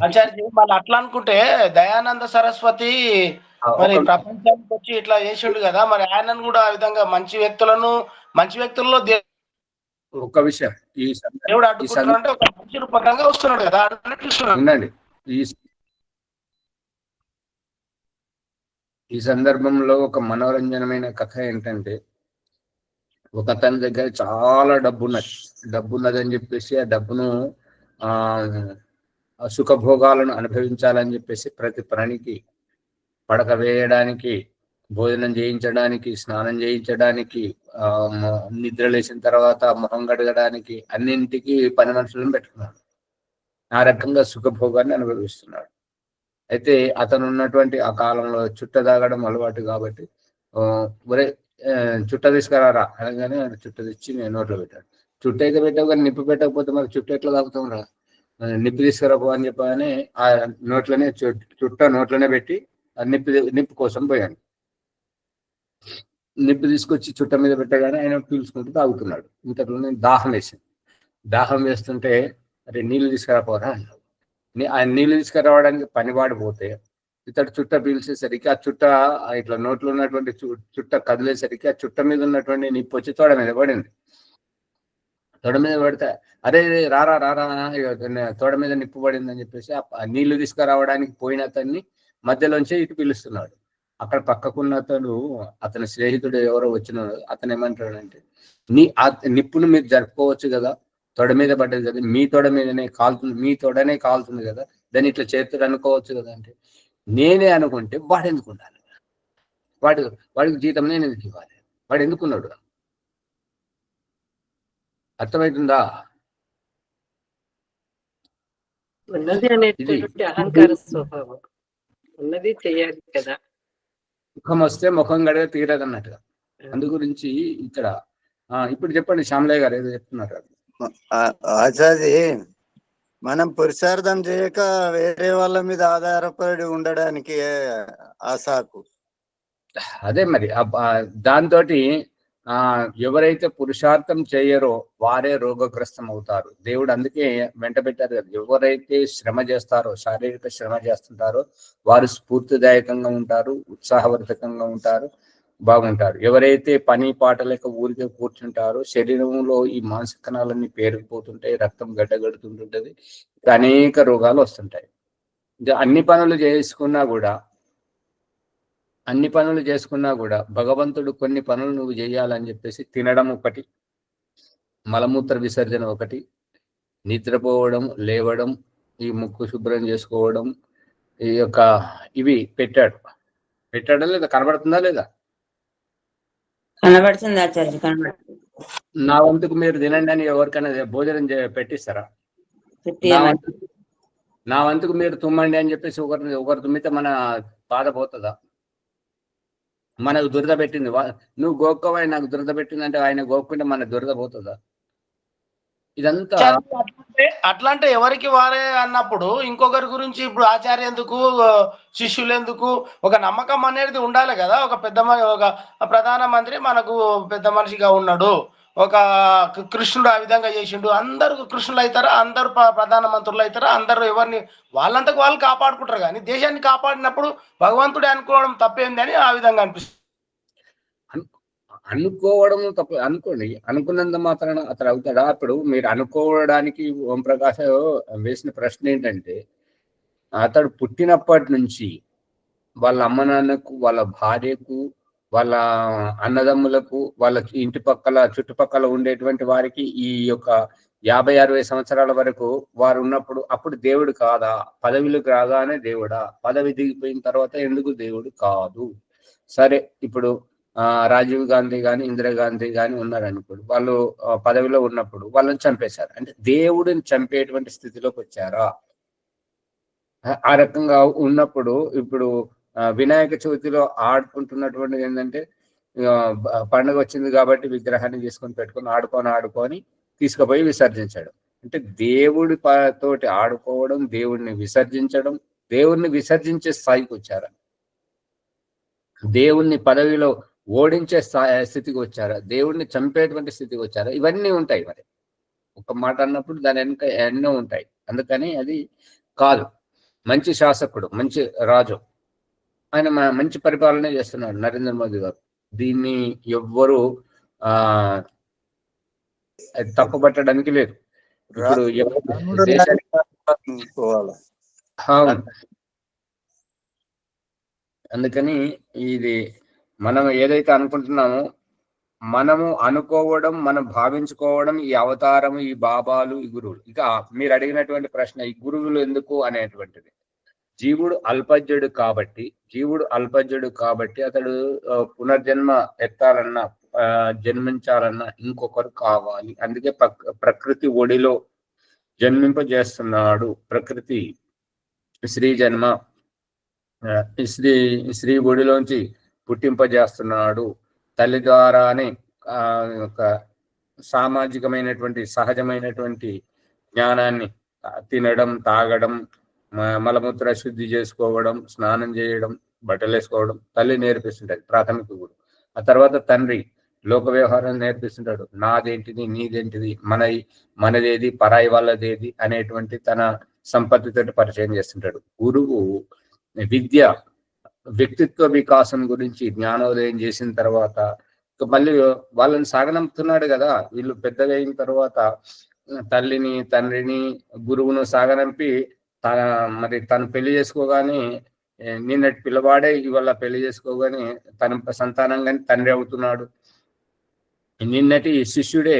మళ్ళీ అట్లా అనుకుంటే దయానంద సరస్వతి మరి ప్రపంచానికి వచ్చి ఇట్లా చేసిండు కదా, మరి ఆయనను కూడా ఆ విధంగా మంచి వ్యక్తులలో ఒక విషయం దేవుడు అడ్డుకుంటున్నాడంటే ఒక మంచి రూపకంగా వస్తున్నాడు కదా ఉండండి. ఈ సందర్భంలో ఒక మనోరంజనమైన కథ ఏంటంటే, ఒక అతని దగ్గర చాలా డబ్బున్నదని చెప్పేసి ఆ డబ్బును సుఖభోగాలను అనుభవించాలని చెప్పేసి ప్రతి ప్రాణికి పడక వేయడానికి, భోజనం చేయించడానికి, స్నానం చేయించడానికి, నిద్ర లేచిన తర్వాత మొహం కడగడానికి అన్నింటికి పని మనుషులను పెట్టుకున్నాడు. ఆ రకంగా సుఖభోగాన్ని అనుభవిస్తున్నాడు. అయితే అతను ఉన్నటువంటి ఆ కాలంలో చుట్ట తాగడం అలవాటు కాబట్టి ఒరే చుట్ట తీసుకురారా అనగానే చుట్ట తెచ్చి నేను నోట్లో పెట్టాడు. చుట్ట అయితే పెట్టావు కానీ నిప్పు పెట్టకపోతే మరి చుట్ట ఎట్లా తాగుతాం రా, నిప్పు తీసుకురాపో అని చెప్పగానే ఆ నోట్లోనే చుట్ట నోట్లోనే పెట్టి ఆ నిప్పు కోసం పోయాను. నిప్పు తీసుకొచ్చి చుట్ట మీద పెట్టగానే ఆయన పీల్చుకుంటూ తాగుతున్నాడు. ఇంతలోనే దాహం వేస్తుంటే అరే నీళ్ళు తీసుకురాపోరా అన్నాడు. ఆయన నీళ్ళు తీసుకురావడానికి పనివాడు పోతే ఇతడు చుట్ట పీల్చేసరికి ఆ చుట్ట ఇట్లా నోట్లో ఉన్నటువంటి చుట్ట కదిలేసరికి ఆ చుట్ట మీద ఉన్నటువంటి నిప్పు వచ్చి తోడ మీద పడింది. తోడ మీద పడితే అరే రారా తోడ మీద నిప్పు పడింది అని చెప్పేసి ఆ నీళ్లు తీసుకురావడానికి పోయిన అతన్ని మధ్యలోంచి ఇటు పిలుస్తున్నాడు. అక్కడ పక్కకున్న అతని స్నేహితుడు ఎవరో వచ్చినాడు, అతను ఏమంటాడంటే, నిప్పును మీరు జరుపుకోవచ్చు కదా, తొడ మీద పడ్డది కదా, మీ తొడ మీదనే కాలుతుంది, మీ తొడనే కాలుతుంది కదా, దాన్ని ఇట్లా చేతుడు అనుకోవచ్చు కదా అంటే, నేనే అనుకుంటే వాడు ఎందుకు ఉండాలి, వాడికి జీతం నేను ఎందుకు ఇవ్వాలి, వాడు ఎందుకున్నాడు? అర్థమవుతుందా? ఉన్నది అనేటువంటి అహంకార స్వభావం ఉన్నది చేయాలి కదా. ముఖం వస్తే ముఖం గడిగా తీరదు అన్నట్టుగా. అందు గురించి ఇక్కడ ఇప్పుడు చెప్పండి శ్యామలయ్య గారు ఏదో చెప్తున్నారు. ఆచార్య, మనం పురుషార్థం చేయక వేరే వాళ్ళ మీద ఆధారపడి ఉండడానికి ఆశాకు అదే మరి దాంతో ఎవరైతే పురుషార్థం చేయరో వారే రోగగ్రస్తం అవుతారు. దేవుడు అందుకే వెంట పెట్టారు కదా, ఎవరైతే శ్రమ చేస్తారో, శారీరక శ్రమ చేస్తుంటారో వారు స్ఫూర్తిదాయకంగా ఉంటారు, ఉత్సాహవర్ధకంగా ఉంటారు, బాగుంటారు. ఎవరైతే పని పాట లేక ఊరికే కూర్చుంటారో శరీరంలో ఈ మానసిక కణాలన్నీ పేరుకుపోతుంటాయి, రక్తం గడ్డగడుతుంటుంటది, అనేక రోగాలు వస్తుంటాయి. అన్ని పనులు చేసుకున్నా కూడా భగవంతుడు కొన్ని పనులు నువ్వు చేయాలని చెప్పేసి, తినడం ఒకటి, మలమూత్ర విసర్జన ఒకటి, నిద్రపోవడం, లేవడం, ఈ ముక్కు శుభ్రం చేసుకోవడం, ఈ యొక్క ఇవి పెట్టాడా లేదా? కనబడుతుందా లేదా? కనబడుతుంది ఆచార్య, కనబడుతుంది. నా వంతుకు మీరు తినండి అని ఎవరికైనా భోజనం పెట్టిస్తారా? నా వంతుకు మీరు తుమ్మండి అని చెప్పేసి ఒకరు తుమ్మితే మన బాధ పోతుందా? మనకు దురద పెట్టింది, నువ్వు గోక్కోవాయి నాకు దురద పెట్టిందంటే ఆయన గోక్కుంటే మన దురద పోతుందా? ఇదంతా అట్లాంటి ఎవరికి వారే అన్నప్పుడు ఇంకొకరి గురించి ఇప్పుడు ఆచార్య ఎందుకు, శిష్యులు ఎందుకు, ఒక నమ్మకం అనేది ఉండాలి కదా. ఒక ఒక ప్రధానమంత్రి మనకు పెద్ద మనిషిగా ఉన్నాడు, ఒక కృష్ణుడు ఆ విధంగా చేసిండు, అందరూ కృష్ణులు అవుతారా, అందరూ ప్రధానమంత్రులు అవుతారా, అందరూ ఎవరిని వాళ్ళంతకు వాళ్ళు కాపాడుకుంటారు. కానీ దేశాన్ని కాపాడినప్పుడు భగవంతుడే అనుకోవడం తప్పేంది అని ఆ విధంగా అనిపిస్తుంది. అనుకోవడం తప్ప, అనుకోండి, అనుకున్నంత మాత్రాన అతను అవుతాడా? అప్పుడు మీరు అనుకోవడానికి ఓం ప్రకాశ్ వేసిన ప్రశ్న ఏంటంటే, అతడు పుట్టినప్పటి నుంచి వాళ్ళ అమ్మ నాన్నకు, వాళ్ళ భార్యకు, వాళ్ళ అన్నదమ్ములకు, వాళ్ళ ఇంటి చుట్టుపక్కల ఉండేటువంటి వారికి ఈ యొక్క 50-60 సంవత్సరాల వరకు వారు ఉన్నప్పుడు అప్పుడు దేవుడు కాదా? పదవిలోకి రాగానే దేవుడా? పదవి దిగిపోయిన తర్వాత ఎందుకు దేవుడు కాదు? సరే, ఇప్పుడు రాజీవ్ గాంధీ కానీ ఇందిరాగాంధీ కానీ ఉన్నారనుకోండి, వాళ్ళు పదవిలో ఉన్నప్పుడు వాళ్ళని చంపేశారు అంటే దేవుడిని చంపేటువంటి స్థితిలోకి వచ్చారా? ఆ రకంగా ఉన్నప్పుడు ఇప్పుడు వినాయక చవితిలో ఆడుకుంటున్నటువంటిది ఏంటంటే, పండుగ వచ్చింది కాబట్టి విగ్రహాన్ని తీసుకొని పెట్టుకొని ఆడుకొని తీసుకుపోయి విసర్జించడం. అంటే దేవుడి తోటి ఆడుకోవడం, దేవుడిని విసర్జించడం, దేవుడిని విసర్జించే స్థాయికి వచ్చారా? దేవుణ్ణి పదవిలో ఓడించే స్థితికి వచ్చారా? దేవుడిని చంపేటువంటి స్థితికి వచ్చారా? ఇవన్నీ ఉంటాయి. మరి ఒక మాట అన్నప్పుడు దాని వెనుక ఎన్నో ఉంటాయి. అందుకని అది కాదు. మంచి శాసకుడు, మంచి రాజు, ఆయన మంచి పరిపాలన చేస్తున్నాడు నరేంద్ర మోదీ గారు. దీన్ని ఎవ్వరూ తప్పుపట్టడానికి లేదు. ఇప్పుడు అందుకని ఇది మనం ఏదైతే అనుకుంటున్నామో, మనము అనుకోవడం, మనం భావించుకోవడం, ఈ అవతారము, ఈ బాబాలు, ఈ గురువులు. ఇక మీరు అడిగినటువంటి ప్రశ్న, ఈ గురువులు ఎందుకు అనేటువంటిది, జీవుడు అల్పజ్ఞుడు కాబట్టి అతడు పునర్జన్మ ఎత్తాలన్నా, జన్మించాలన్నా ఇంకొకరు కావాలి. అందుకే ప్రకృతి ఒడిలో జన్మింపజేస్తున్నాడు. ప్రకృతి శ్రీ జన్మ, శ్రీ ఒడిలోంచి పుట్టింపజేస్తున్నాడు. తల్లి ద్వారానే ఒక సామాజికమైనటువంటి, సహజమైనటువంటి జ్ఞానాన్ని, తినడం, తాగడం, మలమూత్ర శుద్ధి చేసుకోవడం, స్నానం చేయడం, బట్టలు వేసుకోవడం తల్లి నేర్పిస్తుంటది, ప్రాథమిక గురువు. ఆ తర్వాత తండ్రి లోక వ్యవహారం నేర్పిస్తుంటాడు. నాదేంటిది, నీదేంటిది, మనదేది, పరాయి వాళ్ళదేది అనేటువంటి తన సంపత్తితో పరిచయం చేస్తుంటాడు. గురువు విద్య, వ్యక్తిత్వ వికాసం గురించి జ్ఞానోదయం చేసిన తర్వాత మళ్ళీ వాళ్ళని సాగనంపుతున్నాడు కదా. వీళ్ళు పెద్దగా అయిన తర్వాత తల్లిని, తండ్రిని, గురువును సాగనంపి మరి తను పెళ్లి చేసుకోగానే నిన్నటి పిల్లవాడే ఇవాళ పెళ్లి చేసుకోగానే తన సంతానంగానే తండ్రి అవుతున్నాడు. నిన్నటి శిష్యుడే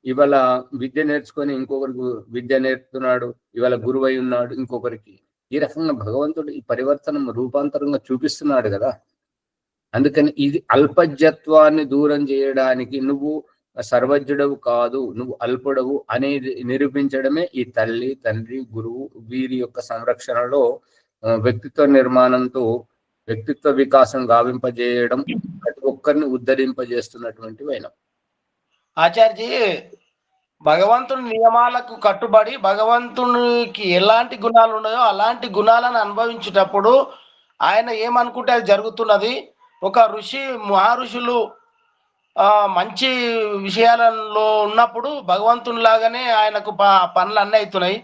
ఇవాళ విద్య నేర్చుకొని ఇంకొకరికి విద్య నేర్పుతున్నాడు, ఇవాళ గురువై ఉన్నాడు ఇంకొకరికి. ఈ రకంగా భగవంతుడు ఈ పరివర్తనం రూపాంతరంగా చూపిస్తున్నాడు కదా. అందుకని ఇది అల్పజ్యత్వాన్ని దూరం చేయడానికి, నువ్వు సర్వజ్ఞుడవు కాదు, నువ్వు అల్పుడవు అనేది నిరూపించడమే ఈ తల్లి, తండ్రి, గురువు వీరి యొక్క సంరక్షణలో వ్యక్తిత్వ నిర్మాణంతో వ్యక్తిత్వ వికాసం గావింపజేయడం, ప్రతి ఒక్కరిని ఉద్ధరింపజేస్తున్నటువంటి వైనం. ఆచార్యజీ, భగవంతుని నియమాలకు కట్టుబడి భగవంతునికి ఎలాంటి గుణాలు ఉన్నాయో అలాంటి గుణాలను అనుభవించేటప్పుడు ఆయన ఏమనుకుంటే అది జరుగుతున్నది. ఒక ఋషి మహర్షులు మంచి విషయాలలో ఉన్నప్పుడు భగవంతుని లాగానే ఆయనకు పనులు అన్నీ అవుతున్నాయి.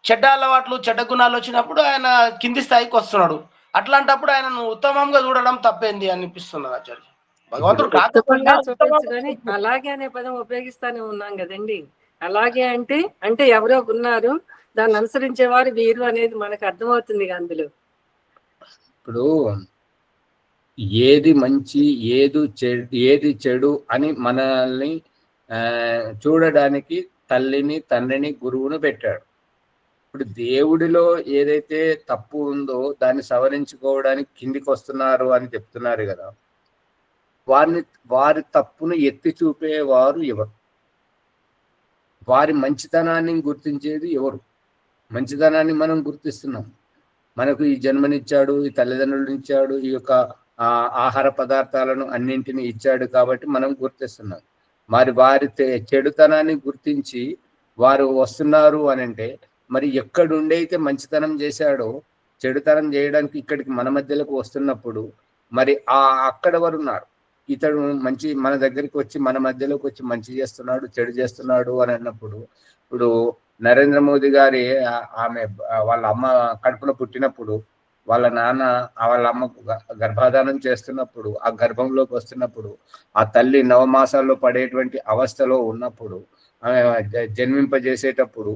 చెడ్డ అలవాట్లు చెడ్డ గుణాలు వచ్చినప్పుడు ఆయన కింది స్థాయికి వస్తున్నాడు. అట్లాంటప్పుడు ఆయనను ఉత్తమంగా చూడడం తప్పేంది అనిపిస్తున్నది ఆచార్య. భగవంతుడు చూపించదని అలాగే అనే పదం ఉపయోగిస్తానే ఉన్నాం కదండి. అలాగే అంటే ఎవరో ఉన్నారు, దాన్ని అనుసరించేవారు వీరు అనేది మనకు అర్థమవుతుంది అందులో. ఇప్పుడు ఏది మంచి ఏది చెడు అని మనల్ని చూడడానికి తల్లిని, తండ్రిని, గురువును పెట్టాడు. ఇప్పుడు దేవుడిలో ఏదైతే తప్పు ఉందో దాన్ని సవరించుకోవడానికి కిందికి వస్తున్నారు అని చెప్తున్నారు కదా. వారి తప్పును ఎత్తి చూపేవారు ఎవరు? వారి మంచితనాన్ని గుర్తించేది ఎవరు? మంచితనాన్ని మనం గుర్తిస్తున్నాం. మనకు ఈ జన్మనిచ్చాడు, ఈ తల్లిదండ్రులను ఇచ్చాడు, ఈ యొక్క ఆహార పదార్థాలను అన్నింటినీ ఇచ్చాడు కాబట్టి మనం గుర్తిస్తున్నాం. వారి చెడుతనాన్ని గుర్తించి వారు వస్తున్నారు అని అంటే, మరి ఎక్కడుండైతే మంచితనం చేశాడో చెడుతనం చేయడానికి ఇక్కడికి మన మధ్యలోకి వస్తున్నప్పుడు మరి అక్కడ వారు ఉన్నారు. ఇతడు మంచి మన దగ్గరికి వచ్చి మన మధ్యలోకి వచ్చి మంచి చేస్తున్నాడు, చెడు చేస్తున్నాడు అని అన్నప్పుడు, ఇప్పుడు నరేంద్ర మోదీ గారి ఆమె వాళ్ళ అమ్మ కడుపులో పుట్టినప్పుడు వాళ్ళ నాన్న వాళ్ళ అమ్మ గర్భాధానం చేస్తున్నప్పుడు, ఆ గర్భంలోకి వస్తున్నప్పుడు, ఆ తల్లి నవమాసాల్లో పడేటువంటి అవస్థలో ఉన్నప్పుడు, ఆమె జన్మింపజేసేటప్పుడు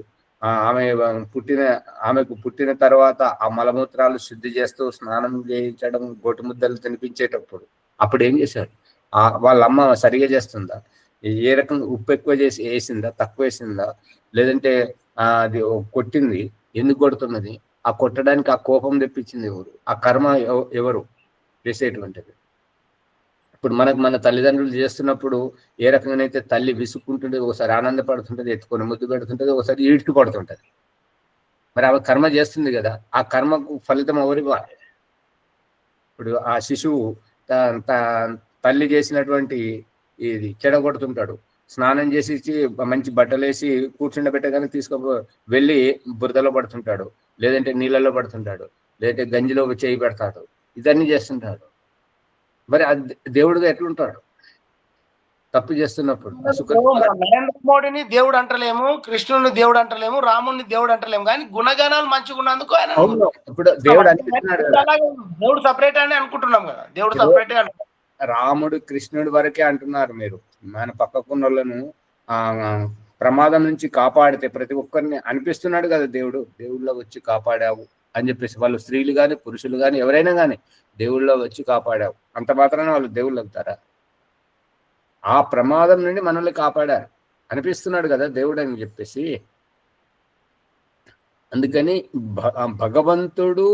ఆమెకు పుట్టిన తర్వాత ఆ మలమూత్రాలు శుద్ధి చేస్తూ స్నానం చేయించడం, గోటు ముద్దలు తినిపించేటప్పుడు అప్పుడు ఏం చేశారు? వాళ్ళ అమ్మ సరిగా చేస్తుందా? ఏ రకంగా ఉప్పు ఎక్కువ చేసి వేసిందా, తక్కువ వేసిందా, లేదంటే అది కొట్టింది, ఎందుకు కొడుతున్నది, ఆ కొట్టడానికి ఆ కోపం తెప్పించింది ఎవరు? ఆ కర్మ ఎవరు చేసేటువంటిది? ఇప్పుడు మన తల్లిదండ్రులు చేస్తున్నప్పుడు ఏ రకంగానైతే తల్లి విసుక్కుంటుంటే, ఒకసారి ఆనందపడుతుంటది, ఎత్తుకొని ముద్దు పెడుతుంటది, ఒకసారి ఈడ్చి పడుతుంటది. మరి ఆమె కర్మ చేస్తుంది కదా, ఆ కర్మకు ఫలితం ఎవరికి? ఇప్పుడు ఆ శిశువు తల్లి చేసినటువంటి ఇది చెడగొడుతుంటాడు. స్నానం చేసి మంచి బట్టలేసి కూర్చుండబెట్టగానే వెళ్ళి బురదలో పడుతుంటాడు, లేదంటే నీళ్ళలో పడుతుంటాడు, లేదంటే గంజిలో చేయి పెడతాడు, ఇదన్నీ చేస్తుంటాడు. మరి దేవుడుగా ఎట్లుంటాడు తప్పు చేస్తున్నప్పుడు? నరేంద్ర మోడీని దేవుడు అంటలేము, కృష్ణుని దేవుడు అంటలేము, రాముడిని దేవుడు అంటలేము, కానీ గుణగణాలు మంచిగా ఉన్నందుకు ఆయన ఇప్పుడు దేవుడు సపరేట్ అని అనుకుంటున్నాం కదా. దేవుడు సపరేట్ రాముడు కృష్ణుడి వరకే అంటున్నారు మీరు. మన పక్కకున్న వాళ్ళను ప్రమాదం నుంచి కాపాడితే ప్రతి ఒక్కరిని అనిపిస్తున్నాడు కదా దేవుళ్ళో వచ్చి కాపాడావు అని చెప్పేసి. వాళ్ళు స్త్రీలు కానీ పురుషులు కానీ ఎవరైనా కానీ దేవుళ్ళో వచ్చి కాపాడావు అంత మాత్రాన వాళ్ళు దేవుళ్ళు అవుతారా? ఆ ప్రమాదం నుండి మనల్ని కాపాడారు అనిపిస్తున్నాడు కదా దేవుడు అని చెప్పేసి. అందుకని భగవంతుడు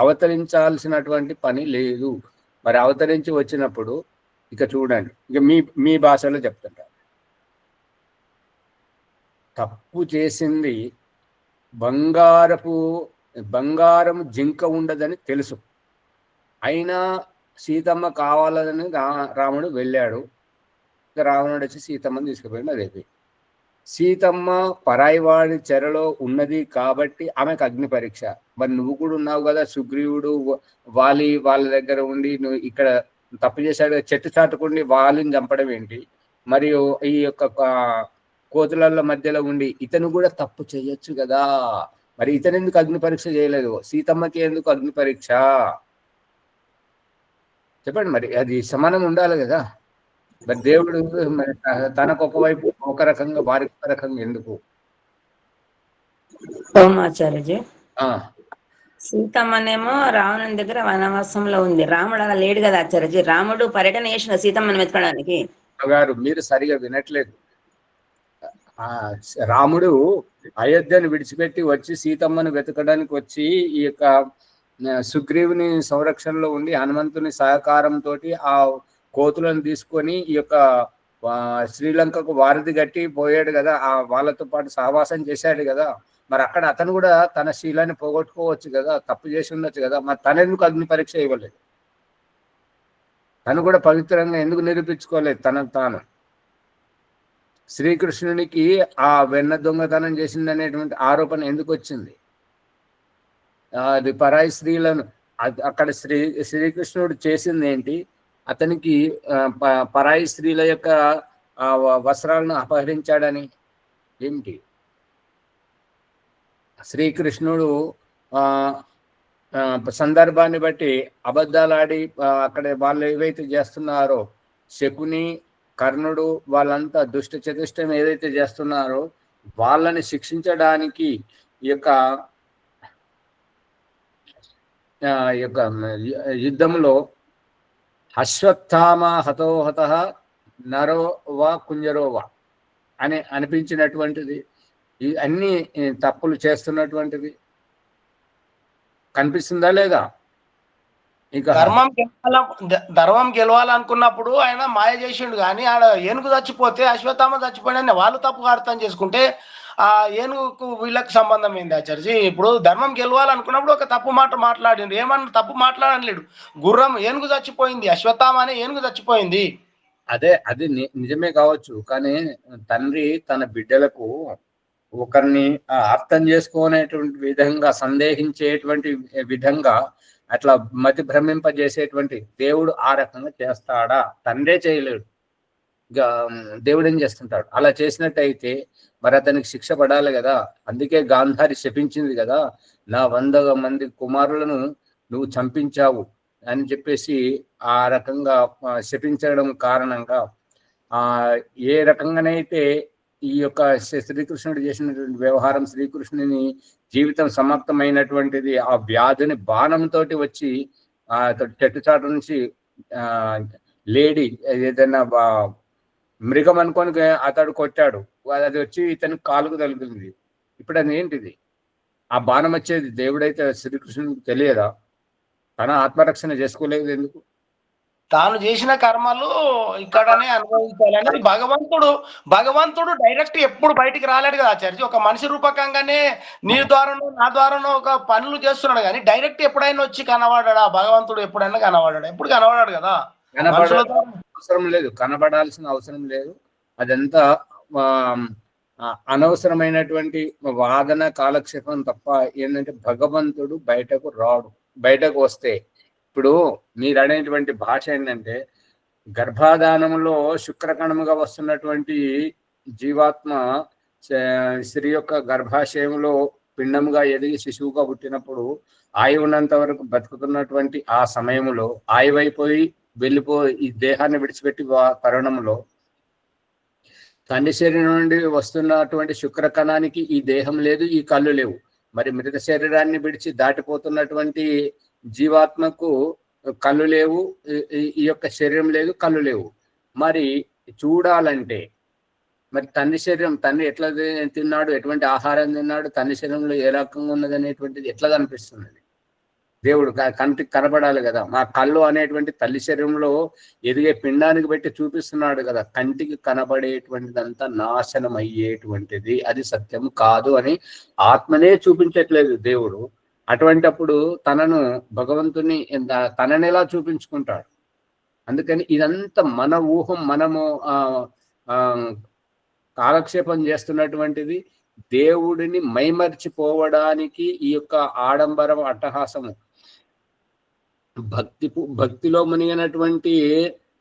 అవతరించాల్సినటువంటి పని లేదు. మరి అవతరించి వచ్చినప్పుడు ఇక చూడండి, ఇక మీ భాషలో చెప్తుంటారు, తప్పు చేసింది బంగారం జింక ఉండదని తెలుసు, అయినా సీతమ్మ కావాలని రాముడు వెళ్ళాడు. ఇక రావణుడు వచ్చి సీతమ్మని తీసుకుపోయింది. అదేపి సీతమ్మ పరాయివాడి చెరలో ఉన్నది కాబట్టి ఆమెకు అగ్ని పరీక్ష. మరి నువ్వు కూడా ఉన్నావు కదా, సుగ్రీవుడు వాళ్ళ దగ్గర ఉండి నువ్వు ఇక్కడ తప్పు చేశాడు, చెట్టు చాటుకుండి వాళ్ళని చంపడం ఏంటి? మరియు ఈ యొక్క కోతుల మధ్యలో ఉండి ఇతను కూడా తప్పు చేయొచ్చు కదా, మరి ఇతను ఎందుకు అగ్ని పరీక్ష చేయలేదు? సీతమ్మకి ఎందుకు అగ్ని పరీక్ష? చెప్పండి. మరి అది సమానం ఉండాలి కదా. మరి దేవుడు తనకు ఒకవైపు ఒక రకంగా వారికి ఒక రకంగా ఎందుకు? ఆచార్యజీ, సీతమ్మనేమో రావణుని దగ్గర వనవాసంలో ఉంది. రాముడు అలా లేడు కదా ఆచార్యజీ. రాముడు పర్యటన చేసిన సీతమ్మని వెతకడానికి. గారు మీరు సరిగా వినట్లేదు. ఆ రాముడు అయోధ్యను విడిచిపెట్టి వచ్చి సీతమ్మను వెతకడానికి వచ్చి ఈ యొక్క సుగ్రీవుని సంరక్షణలో ఉండి హనుమంతుని సహకారంతో ఆ కోతులను తీసుకొని ఈ యొక్క శ్రీలంకకు వారధి గట్టి పోయాడు కదా, ఆ వాళ్ళతో పాటు సహవాసం చేశాడు కదా. మరి అక్కడ అతను కూడా తన శీలాన్ని పోగొట్టుకోవచ్చు కదా, తప్పు చేసి ఉండొచ్చు కదా. మరి తనెందుకు అగ్ని పరీక్ష ఇవ్వలేదు? తను కూడా పవిత్రంగా ఎందుకు నిరూపించుకోలేదు తనకు తాను? శ్రీకృష్ణునికి ఆ వెన్న దొంగతనం చేసిందనేటువంటి ఆరోపణ ఎందుకు వచ్చింది? అది పరాయి స్త్రీలను అక్కడ శ్రీకృష్ణుడు చేసింది ఏంటి? అతనికి పరాయి స్త్రీల యొక్క వస్త్రాలను అపహరించాడని ఏమిటి? శ్రీకృష్ణుడు సందర్భాన్ని బట్టి అబద్ధాలాడి అక్కడ వాళ్ళు ఏవైతే చేస్తున్నారో, శకుని కర్ణుడు వాళ్ళంతా దుష్ట చతుష్టం ఏదైతే చేస్తున్నారో వాళ్ళని శిక్షించడానికి ఈ యొక్క యుద్ధంలో అశ్వత్థామ హతోహత నరోవా కుంజరోవా అని అనిపించినటువంటిది, ఈ అన్ని తప్పులు చేస్తున్నటువంటిది కనిపిస్తుందా లేదా? ఇంకా ధర్మం గెలవాలనుకున్నప్పుడు ఆయన మాయ చేసిండు, కానీ ఆడ ఏనుగు చచ్చిపోతే అశ్వత్థామ చచ్చిపోయిన వాళ్ళు తప్పుగా అర్థం చేసుకుంటే ఆ ఏనుగుకు వీళ్ళకి సంబంధం ఏంది ఆచార్య? ఇప్పుడు ధర్మం గెలవాలనుకున్నప్పుడు ఒక తప్పు మాట మాట్లాడిండు, ఏమన్నా తప్పు మాట్లాడలేడు. గుర్రం ఏనుగు చచ్చిపోయింది, అశ్వత్థామ అనే ఏనుగు చచ్చిపోయింది. అది నిజమే కావచ్చు, కానీ తండ్రి తన బిడ్డలకు ఒకరిని అర్థం చేసుకునేటువంటి విధంగా, సందేహించేటువంటి విధంగా అట్లా మతి భ్రమింపజేసేటువంటి దేవుడు ఆ రకంగా చేస్తాడా? తండ్రే చేయలేడు, దేవుడు ఏం చేస్తుంటాడు? అలా చేసినట్టయితే మరి అతనికి శిక్ష పడాలి కదా. అందుకే గాంధారి శపించింది కదా, నా 100 మంది కుమారులను నువ్వు చంపించావు అని చెప్పేసి ఆ రకంగా శపించడం కారణంగా ఏ రకంగానైతే ఈ యొక్క శ్రీకృష్ణుడు చేసినటువంటి వ్యవహారం, శ్రీకృష్ణుని జీవితం సమాప్తమైనటువంటిది ఆ వ్యాధిని బాణంతో వచ్చి చెట్టు చాటు నుంచి లేడీ ఏదైనా మృగం అనుకొని అతడు కొట్టాడు, అది వచ్చి ఇతనికి కాలుకు తగిలింది. ఇప్పుడు అది ఏంటిది? ఆ బాణం వచ్చేది దేవుడైతే శ్రీకృష్ణుడికి తెలియదా? తన ఆత్మరక్షణ చేసుకోలేదు ఎందుకు? తాను చేసిన కర్మలు ఇక్కడనే అనుభవించాలని భగవంతుడు డైరెక్ట్ ఎప్పుడు బయటికి రాలేడు కదా ఆచార్య. ఒక మనిషి రూపకంగానే నీ ద్వారానో నా ద్వారానో ఒక పనులు చేస్తున్నాడు, కానీ డైరెక్ట్ ఎప్పుడైనా వచ్చి కనబడాడా భగవంతుడు? ఎప్పుడైనా కనబడాడు? ఎప్పుడు కనబడాడు కదా. అవసరం లేదు, కనబడాల్సిన అవసరం లేదు. అదంతా అనవసరమైనటువంటి వాదన, కాలక్షేపం తప్ప. ఏంటంటే భగవంతుడు బయటకు రాడు. బయటకు వస్తే ఇప్పుడు మీరు అనేటువంటి భాష ఏంటంటే, గర్భాధానంలో శుక్రకణముగా వస్తున్నటువంటి జీవాత్మ స్త్రీ యొక్క గర్భాశయంలో పిండముగా ఎదిగి శిశువుగా పుట్టినప్పుడు ఆయువు ఉన్నంత వరకు బతుకుతున్నటువంటి ఆ సమయంలో ఆయువైపోయి ఈ దేహాన్ని విడిచిపెట్టి తరుణంలో తండ్రి శరీరం నుండి వస్తున్నటువంటి శుక్రకణానికి ఈ దేహం లేదు, ఈ కళ్ళు లేవు. మరి మృత శరీరాన్ని విడిచి దాటిపోతున్నటువంటి జీవాత్మకు కళ్ళు లేవు, ఈ యొక్క శరీరం లేదు, కళ్ళు లేవు. మరి చూడాలంటే మరి తండ్రి శరీరం, తండ్రి ఎట్లా తిన్నాడు, ఎటువంటి ఆహారం తిన్నాడు, తండ్రి శరీరంలో ఏ రకంగా ఉన్నది అనేటువంటిది ఎట్లా కనిపిస్తున్నది? దేవుడు కంటికి కనబడాలి కదా. మా కళ్ళు అనేటువంటి తల్లి శరీరంలో ఎదిగే పిండానికి పెట్టి చూపిస్తున్నాడు కదా. కంటికి కనబడేటువంటిదంతా నాశనం అయ్యేటువంటిది, అది సత్యం కాదు అని ఆత్మనే చూపించట్లేదు దేవుడు. అటువంటప్పుడు తనను భగవంతుని తనని ఎలా చూపించుకుంటాడు? అందుకని ఇదంతా మన ఊహం, మనము కాలక్షేపం చేస్తున్నటువంటిది. దేవుడిని మైమర్చిపోవడానికి ఈ యొక్క ఆడంబరం, అట్టహాసము, భక్తిలో మునిగినటువంటి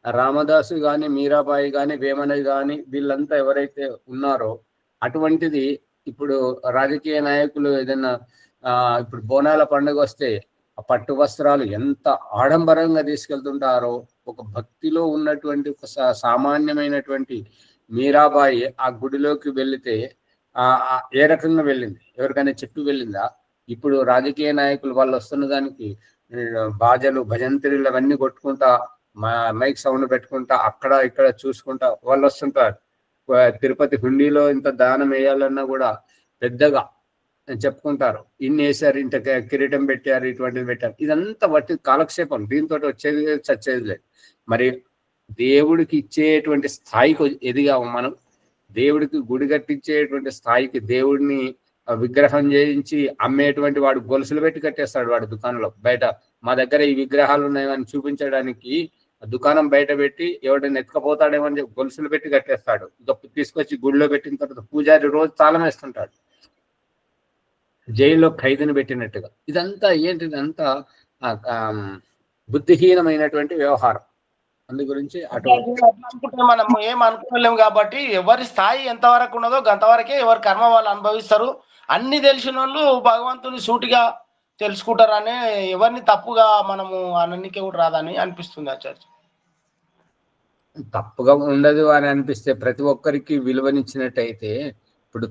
రామదాసు గాని, మీరాబాయి గాని, వేమన గాని, వీళ్ళంతా ఎవరైతే ఉన్నారో అటువంటిది ఇప్పుడు రాజకీయ నాయకులు ఏదైనా ఇప్పుడు బోనాల పండుగ వస్తే ఆ పట్టు వస్త్రాలు ఎంత ఆడంబరంగా తీసుకెళ్తుంటారో, ఒక భక్తిలో ఉన్నటువంటి ఒక సామాన్యమైనటువంటి మీరాబాయి ఆ గుడిలోకి వెళితే ఏ రకంగా వెళ్ళింది? ఎవరికైనా చెప్పి వెళ్ళిందా? ఇప్పుడు రాజకీయ నాయకులు వాళ్ళు వస్తున్న దానికి బాజలు భజంత్రీలు అవన్నీ కొట్టుకుంటా మైక్ సౌండ్ పెట్టుకుంటా అక్కడ ఇక్కడ చూసుకుంటా వాళ్ళు వస్తుంటారు. తిరుపతి హుండీలో ఇంత దానం వేయాలన్నా కూడా పెద్దగా చెప్పుకుంటారు. ఇన్ని వేసారు, ఇంత కిరీటం పెట్టారు, ఇటువంటిది పెట్టారు. ఇదంతా బట్టి కాలక్షేపం. దీంతో వచ్చేది చచ్చేది లేదు. మరి దేవుడికి ఇచ్చేటువంటి స్థాయికి ఎదిగాము మనం. దేవుడికి గుడి కట్టించేటువంటి స్థాయికి, దేవుడిని విగ్రహం చేయించి అమ్మేటువంటి వాడు గొలుసులు పెట్టి కట్టేస్తాడు వాడు దుకాణంలో బయట. మా దగ్గర ఈ విగ్రహాలు ఉన్నాయని చూపించడానికి దుకాణం బయట పెట్టి ఎవడైనా ఎత్తుకపోతాడేమో అని గొలుసులు పెట్టి కట్టేస్తాడు. ఇక తీసుకొచ్చి గుడిలో పెట్టిన తర్వాత పూజారి రోజు తాళం వేస్తుంటాడు, జైల్లో ఖైదీని పెట్టినట్టుగా. ఇదంతా ఏంటిది? అంతా బుద్ధిహీనమైనటువంటి వ్యవహారం. అందు గురించి మనం ఏం అనుకోలేము కాబట్టి ఎవరి స్థాయి ఎంతవరకు ఉన్నదో అంతవరకే ఎవరి కర్మ వాళ్ళు అనుభవిస్తారు. అన్ని తెలిసిన వాళ్ళు భగవంతుని సూటిగా తెలుసుకుంటారని ఎవరిని తప్పుగా మనము అనన్నికే కూడా రాదని అనిపిస్తుంది ఆచార్య. తప్పుగా ఉండదు అని అనిపిస్తే ప్రతి ఒక్కరికి విలువనిచ్చినట్టయితే, ఇప్పుడు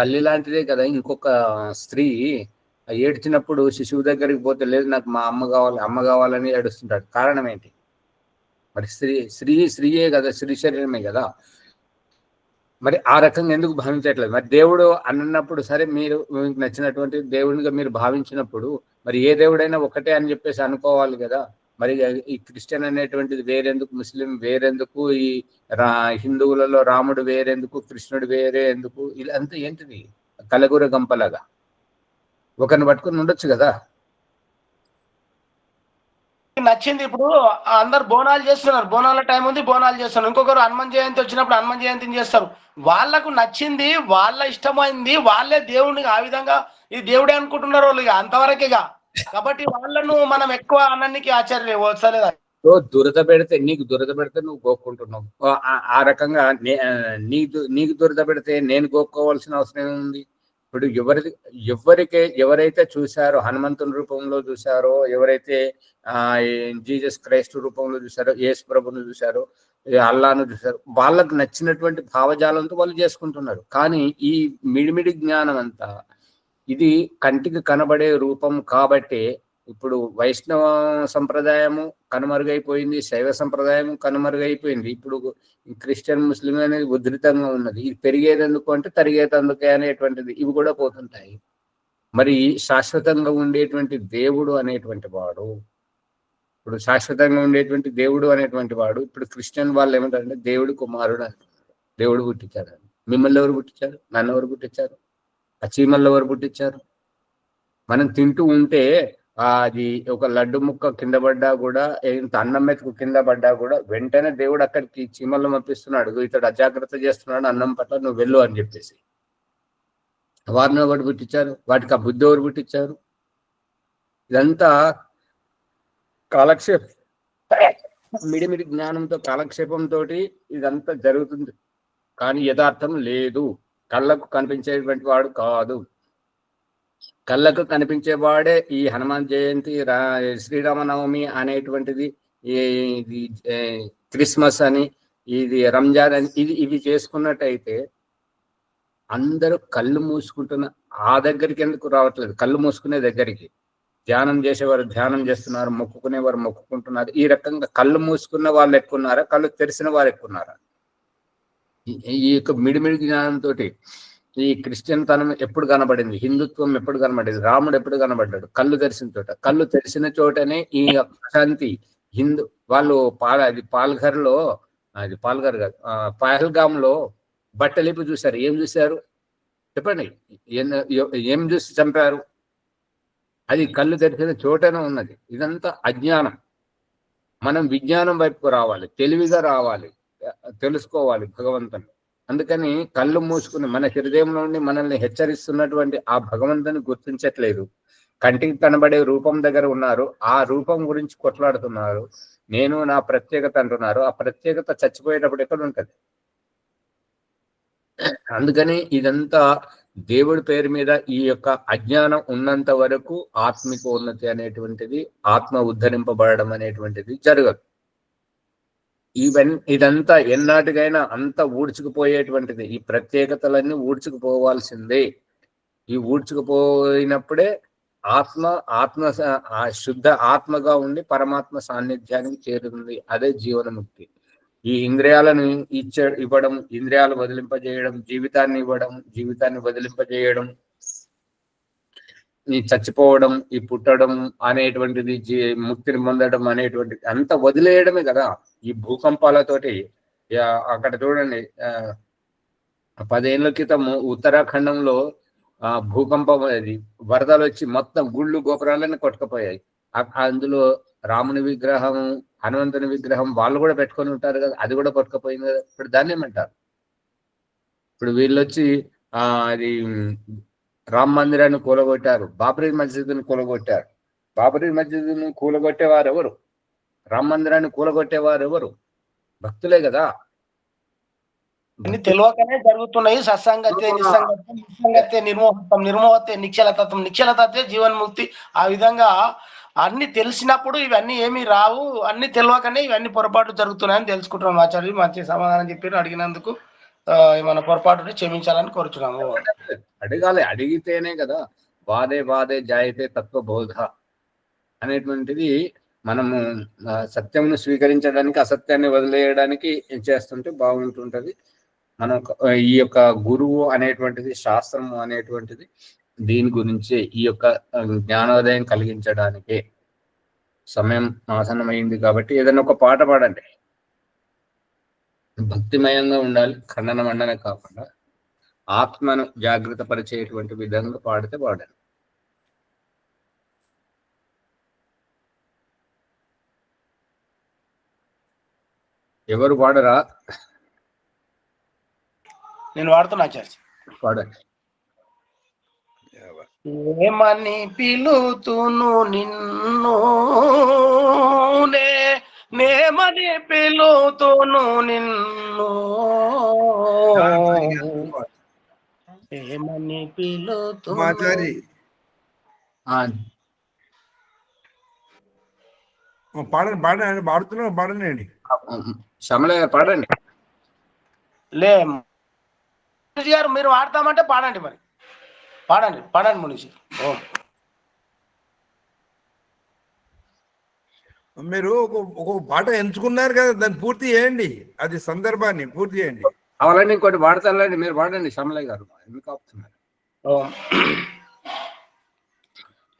తల్లి లాంటిదే కదా. ఇంకొక స్త్రీ ఏడ్చినప్పుడు శిశువు దగ్గరికి పోతే లేదు నాకు మా అమ్మ కావాలని ఏడుస్తుంటాడు. కారణం ఏంటి? మరి స్త్రీయే కదా, స్త్రీ శరీరమే కదా. మరి ఆ రకంగా ఎందుకు భావించట్లేదు? మరి దేవుడు అన్నప్పుడు సరే, మీరు మీకు నచ్చినటువంటి దేవుడిగా మీరు భావించినప్పుడు మరి ఏ దేవుడైనా ఒకటే అని చెప్పేసి అనుకోవాలి కదా. మరి ఈ క్రిస్టియన్ అనేటువంటిది వేరెందుకు, ముస్లిం వేరెందుకు, ఈ హిందువులలో రాముడు వేరెందుకు, కృష్ణుడు వేరే ఎందుకు? ఇలా అంతా ఏంటిది? కలగూర గంపలాగా ఒకరిని పట్టుకుని ఉండొచ్చు కదా. నచ్చింది. ఇప్పుడు అందరు బోనాలు చేస్తున్నారు, బోనాల టైం ఉంది, బోనాలు చేస్తున్నారు. ఇంకొకరు హనుమాన్ జయంతి వచ్చినప్పుడు హనుమాన్ జయంతిని చేస్తారు. వాళ్ళకు నచ్చింది, వాళ్ళ ఇష్టమైంది, వాళ్ళే దేవుడిని ఆ విధంగా ఇది దేవుడే అనుకుంటున్నారు వాళ్ళు. అంతవరకేగా. కాబట్టి వాళ్ళను మనం ఎక్కువ అన్నానికి ఆచార్య వస్తలేదా? దురద పెడితే నీకు దురద పెడితే నువ్వు గోక్కుంటున్నావు. ఆ రకంగా నీకు దురద పెడితే నేను గోక్కోవాల్సిన అవసరం ఏముంది? ఇప్పుడు ఎవరైతే చూశారో, హనుమంతుని రూపంలో చూశారో, ఎవరైతే జీసస్ క్రైస్ట్ రూపంలో చూశారో, యేసు ప్రభుని చూశారో, అల్లాను చూశారో, వాళ్ళకు నచ్చినటువంటి భావజాలంతో వాళ్ళు చేసుకుంటున్నారు. కానీ ఈ మిడిమిడి జ్ఞానం అంతా ఇది కంటికి కనబడే రూపం కాబట్టి ఇప్పుడు వైష్ణవ సంప్రదాయము కనుమరుగైపోయింది, శైవ సంప్రదాయము కనుమరుగైపోయింది. ఇప్పుడు క్రిస్టియన్ ముస్లిం అనేది ఉధృతంగా ఉన్నది. ఇది పెరిగేదందుకు అంటే తరిగేదందుకే అనేటువంటిది ఇవి కూడా పోతుంటాయి. మరి శాశ్వతంగా ఉండేటువంటి దేవుడు అనేటువంటి వాడు, ఇప్పుడు శాశ్వతంగా ఉండేటువంటి దేవుడు అనేటువంటి వాడు, ఇప్పుడు క్రిస్టియన్ వాళ్ళు ఏమంటారంటే దేవుడు కుమారుడు అంటారు. దేవుడు పుట్టించారు. మిమ్మల్ని ఎవరు పుట్టించారు? నన్ను ఎవరు పుట్టించారు? ఆ చీమల్లో ఎవరు పుట్టించారు? మనం తింటూ ఉంటే అది ఒక లడ్డు ముక్క కింద పడ్డా కూడా, ఇంత అన్నం మెతుకు కింద పడ్డా కూడా వెంటనే దేవుడు అక్కడికి చీమల్లో పంపిస్తున్నాడు. ఇతడు అజాగ్రత్త చేస్తున్నాడు అన్నం పట్ల, నువ్వు వెళ్ళు అని చెప్పేసి. వారిని ఒకటి పుట్టించారు, వాటికి ఆ బుద్ధి ఎవరు పుట్టించారు? ఇదంతా కాలక్షేపం, మిడిమిడి జ్ఞానంతో కాలక్షేపంతో ఇదంతా జరుగుతుంది. కానీ యథార్థం లేదు. కళ్ళకు కనిపించేటువంటి వాడు కాదు. కళ్ళకు కనిపించేవాడే ఈ హనుమాన్ జయంతి, శ్రీరామనవమి అనేటువంటిది, క్రిస్మస్ అని, ఇది రంజాన్ అని, ఇవి చేసుకున్నట్టయితే అందరూ కళ్ళు మూసుకుంటున్న ఆ దగ్గరికి ఎందుకు రావట్లేదు? కళ్ళు మూసుకునే దగ్గరికి. ధ్యానం చేసేవారు ధ్యానం చేస్తున్నారు, మొక్కుకునేవారు మొక్కుకుంటున్నారు. ఈ రకంగా కళ్ళు మూసుకున్న వాళ్ళు ఎక్కున్నారా, కళ్ళు తెరిసిన వారు ఎక్కున్నారా? ఈ యొక్క మిడిమిడి జ్ఞానంతో ఈ క్రిస్టియన్ తనం ఎప్పుడు కనబడింది? హిందుత్వం ఎప్పుడు కనబడింది? రాముడు ఎప్పుడు కనబడ్డాడు? కళ్ళు తెరిసిన చోట. కళ్ళు తెరిసిన చోటనే ఈ శాంతి. వాళ్ళు పాల్ఘర్లో, అది పాల్ఘర్ కాదు, పహల్గామ్లో బట్టలిపి చూశారు. ఏం చూశారు చెప్పండి? ఏం చూసి చంపారు? అది కళ్ళు తెరిచిన చోటనే ఉన్నది. ఇదంతా అజ్ఞానం. మనం విజ్ఞానం వైపుకు రావాలి, తెలివిగా రావాలి, తెలుసుకోవాలి భగవంతుని. అందుకని కళ్ళు మూసుకుని మన హృదయంలో నుండి మనల్ని హెచ్చరిస్తున్నటువంటి ఆ భగవంతుని గుర్తించట్లేదు. కంటికి కనబడే రూపం దగ్గర ఉన్నారు, ఆ రూపం గురించి కొట్లాడుతున్నారు. నేను నా ప్రత్యేకత అంటున్నారు. ఆ ప్రత్యేకత చచ్చిపోయేటప్పుడు ఎక్కడ ఉంటది? అందుకని ఇదంతా దేవుడి పేరు మీద ఈ యొక్క అజ్ఞానం ఉన్నంత వరకు ఆత్మిక ఉన్నతి అనేటువంటిది, ఆత్మ ఉద్ధరింపబడడం అనేటువంటిది జరగదు. ఇదంతా ఎన్నాటికైనా అంత ఊడ్చుకుపోయేటువంటిది. ఈ ప్రత్యేకతలన్నీ ఊడ్చుకుపోవాల్సిందే. ఈ ఊడ్చుకుపోయినప్పుడే ఆత్మ ఆ శుద్ధ ఆత్మగా ఉండి పరమాత్మ సాన్నిధ్యానికి చేరుతుంది. అదే జీవనముక్తి. ఈ ఇంద్రియాలను ఇవ్వడం, ఇంద్రియాలు వదిలింపజేయడం, జీవితాన్ని ఇవ్వడం, జీవితాన్ని వదిలింపజేయడం, ఈ చచ్చిపోవడం, ఈ పుట్టడం అనేటువంటిది, ముక్తిని పొందడం అనేటువంటిది అంత వదిలేయడమే కదా. ఈ భూకంపాలతోటి అక్కడ చూడండి, 10 ఏళ్ల క్రితం ఉత్తరాఖండంలో భూకంపం, అది వరదలు వచ్చి మొత్తం గుళ్ళు గోపురాలన్నీ కొట్టుకుపోయాయి. అందులో రాముని విగ్రహం, హనుమంతుని విగ్రహం వాళ్ళు కూడా పెట్టుకొని ఉంటారు కదా, అది కూడా కొట్టుకుపోయింది కదా. ఇప్పుడు దాన్ని ఏమంటారు? ఇప్పుడు వీళ్ళు వచ్చి అది రామ్ మందిరాన్ని కూలగొట్టారు, బాబరీ మస్జిద్ని కూలగొట్టారు. బాబరీ మస్జిద్ని కూలగొట్టేవారు ఎవరు? రామ్ మందిరాన్ని కూలగొట్టేవారు ఎవరు? భక్తులే కదా. తెలియకనే జరుగుతున్నాయి. సత్సంగతే నిస్సంగతే, నిస్సంగతే నిర్మోహత్వం, నిర్మోహతే నిశ్చలతత్వం, నిశ్చలతత్వే జీవన్ముక్తి. ఆ విధంగా అన్ని తెలిసినప్పుడు ఇవన్నీ ఏమీ రావు. అన్ని తెలియకనే ఇవన్నీ పొరపాటు జరుగుతున్నాయని తెలుసుకుంటున్నాం. ఆచార్యులు మంచి సమాధానం చెప్పారు. అడిగినందుకు మన పొరపాటుని క్షమించాలని కోరుచున్నాము. అడగాలి, అడిగితేనే కదా. వాదే వాదే జాయితే తత్వబోధ అనేటువంటిది మనము సత్యంను స్వీకరించడానికి, అసత్యాన్ని వదిలేయడానికి చేస్తుంటే బాగుంటుంటది. మనం ఈ యొక్క గురువు అనేటువంటిది, శాస్త్రము అనేటువంటిది దీని గురించి, ఈ యొక్క జ్ఞానోదయం కలిగించడానికే సమయం ఆసన్నమైంది. కాబట్టి ఏదైనా ఒక పాట పాడండి. భక్తిమయంగా ఉండాలి, ఖండన మండనే కాకుండా ఆత్మను జాగృత పరిచేటువంటి విధంగా పాడితే పాడండి. ఎవరు పాడరా? నేను వాడుతున్నా ఆచార్య. పాడండి. ఏమని పిలుతును నిన్ను, నేమని పిలుతును నిన్ను, ఏమని పిలుతును. పాడండి పాడండి, పాడుతున్నావు పాడండి. శ్యామలయ్య పాడండి. లే మునిషి గారు, మీరు వాడతామంటే పాడండి. మరి పాడండి మునిషి. మీరు ఒక పాట ఎంచుకున్నారు కదా, దాన్ని పూర్తి చేయండి. అది సందర్భాన్ని పూర్తి చేయండి. అవన్నీ ఇంకోటి వాడతానండి, మీరు వాడండి శ్యామలయ్య గారు. ఎందుకు ఆపుతున్నారు?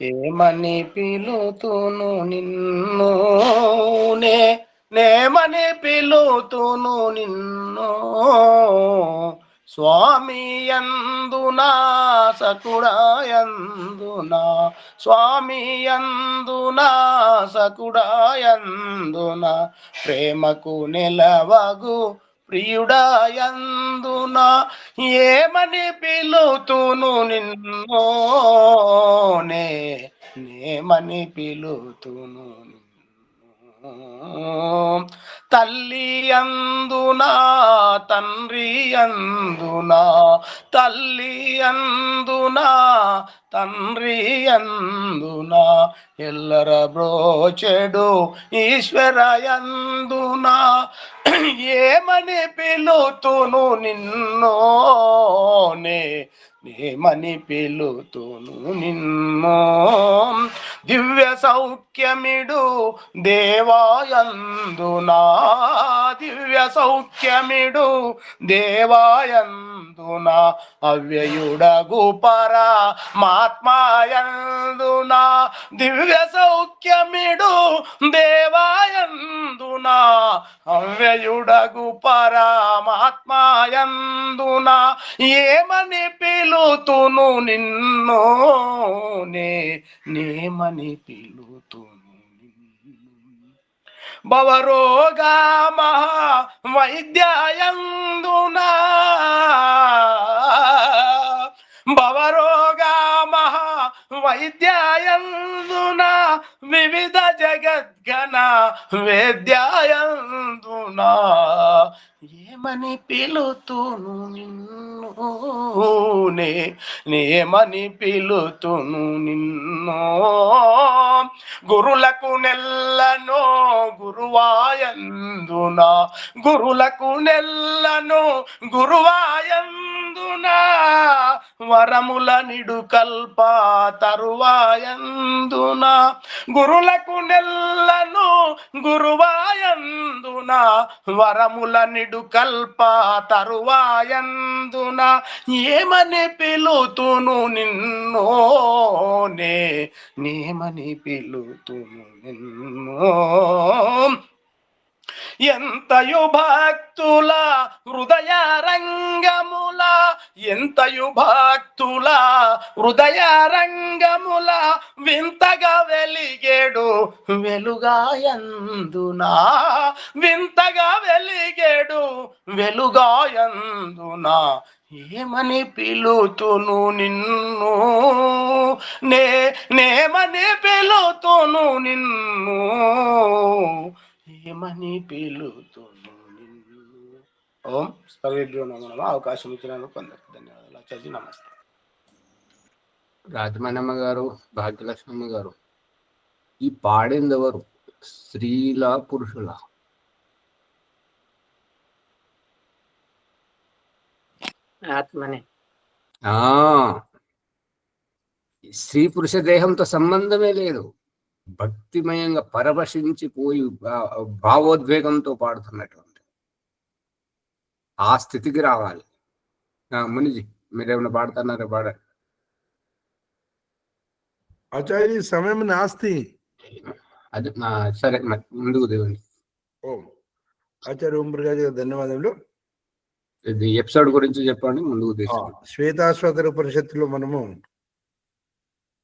ఏమని పిలుతును నిన్ను, నేమని పిలుతును నిన్ను, స్వామి యందునా సకుడాయందునా, స్వామి యందునా సకుడాయందునా, ప్రేమకు నెలవగు ప్రియుడాయందునా, ఏమని పిలుతును నిన్ను, నేమని పిలుతును నిన్ను, తల్లి అందునా తండ్రి అందునా, తల్లి అందునా తండ్రి అందునా, ఎల్లర బ్రోచెడు ఈశ్వర యందునా, ఏమని పిలుతును నిన్ను, నేమని పిలుతును నిన్ను, దివ్య సౌఖ్యమిడు దేవాయందునా, దివ్య సౌఖ్యమిడు దేవాయందునా, అవ్యయుడగు పరమాత్మాయందునా, దివ్య సౌఖ్యమిడు దేవాయందునా, అవ్యయుడగు పరమాత్మాయందునా, ఏమని పిలుతును నిన్ను, నేమని పిలుతును నిన్ను, భవరోగా మహా వైద్యాయందునా, భవరోగా మహా వైద్యాయందునా, వివిధ జగద్గణ వేద్యాయందునా, నేమని పిలుతును నిన్ను, నేమని పిలుతును నిన్ను, గురులకు నెల్లను గురువాయందున, గురులకు నెల్లను గురువాయందున, వరముల నిడు కల్ప తరువాయందున, గురులకు నెల్లను గురువాయందున, వరముల నిడు కల్ప తరువాయందున, ఏమని పిలుతును నిన్ను, నేమని పిలుతును నిన్ను, ఎంతయు భక్తుల హృదయ రంగముల, ఎంతయు భక్తుల హృదయ రంగముల, వింతగా వెలిగేడు వెలుగాయందున, వింతగా వెలిగేడు వెలుగాయందున, ఏమని పిలుతును నిన్ను, నేమని పిలుతును నిన్ను, ఏమని పిలుతును నిన్ను. ఓం సర్వేభ్యో నమో నమః. అవకాశం ఇచ్చినందుకు కొందరికి ధన్యవాదాలు. ఆచార్య నమస్తే. రాజమణమ్మ గారు, భాగ్యలక్ష్మి గారు, ఈ పాడింది ఎవరు? స్త్రీల పురుషుల? ఆత్మనే. ఆ స్త్రీ పురుష దేహంతో సంబంధమే లేదు. భక్తిమయంగా పరవశించిపోయి భావోద్వేగంతో పాడుతున్నటువంటి ఆ స్థితికి రావాలి. మునిజీ మీరేమైనా పాడుతున్నారా? పాడండి. ఆచార్య సమయం నాస్తి. అది సరే, ముందుకు దిగండి. ఓం ఆచార్య ఓం ప్రకాష్ గారు ధన్యవాదములు. ఇది ఎపిసోడ్ గురించి చెప్పండి, ముందుకు తీసుకోండి. శ్వేతాశ్వతర పరిషత్తులో మనము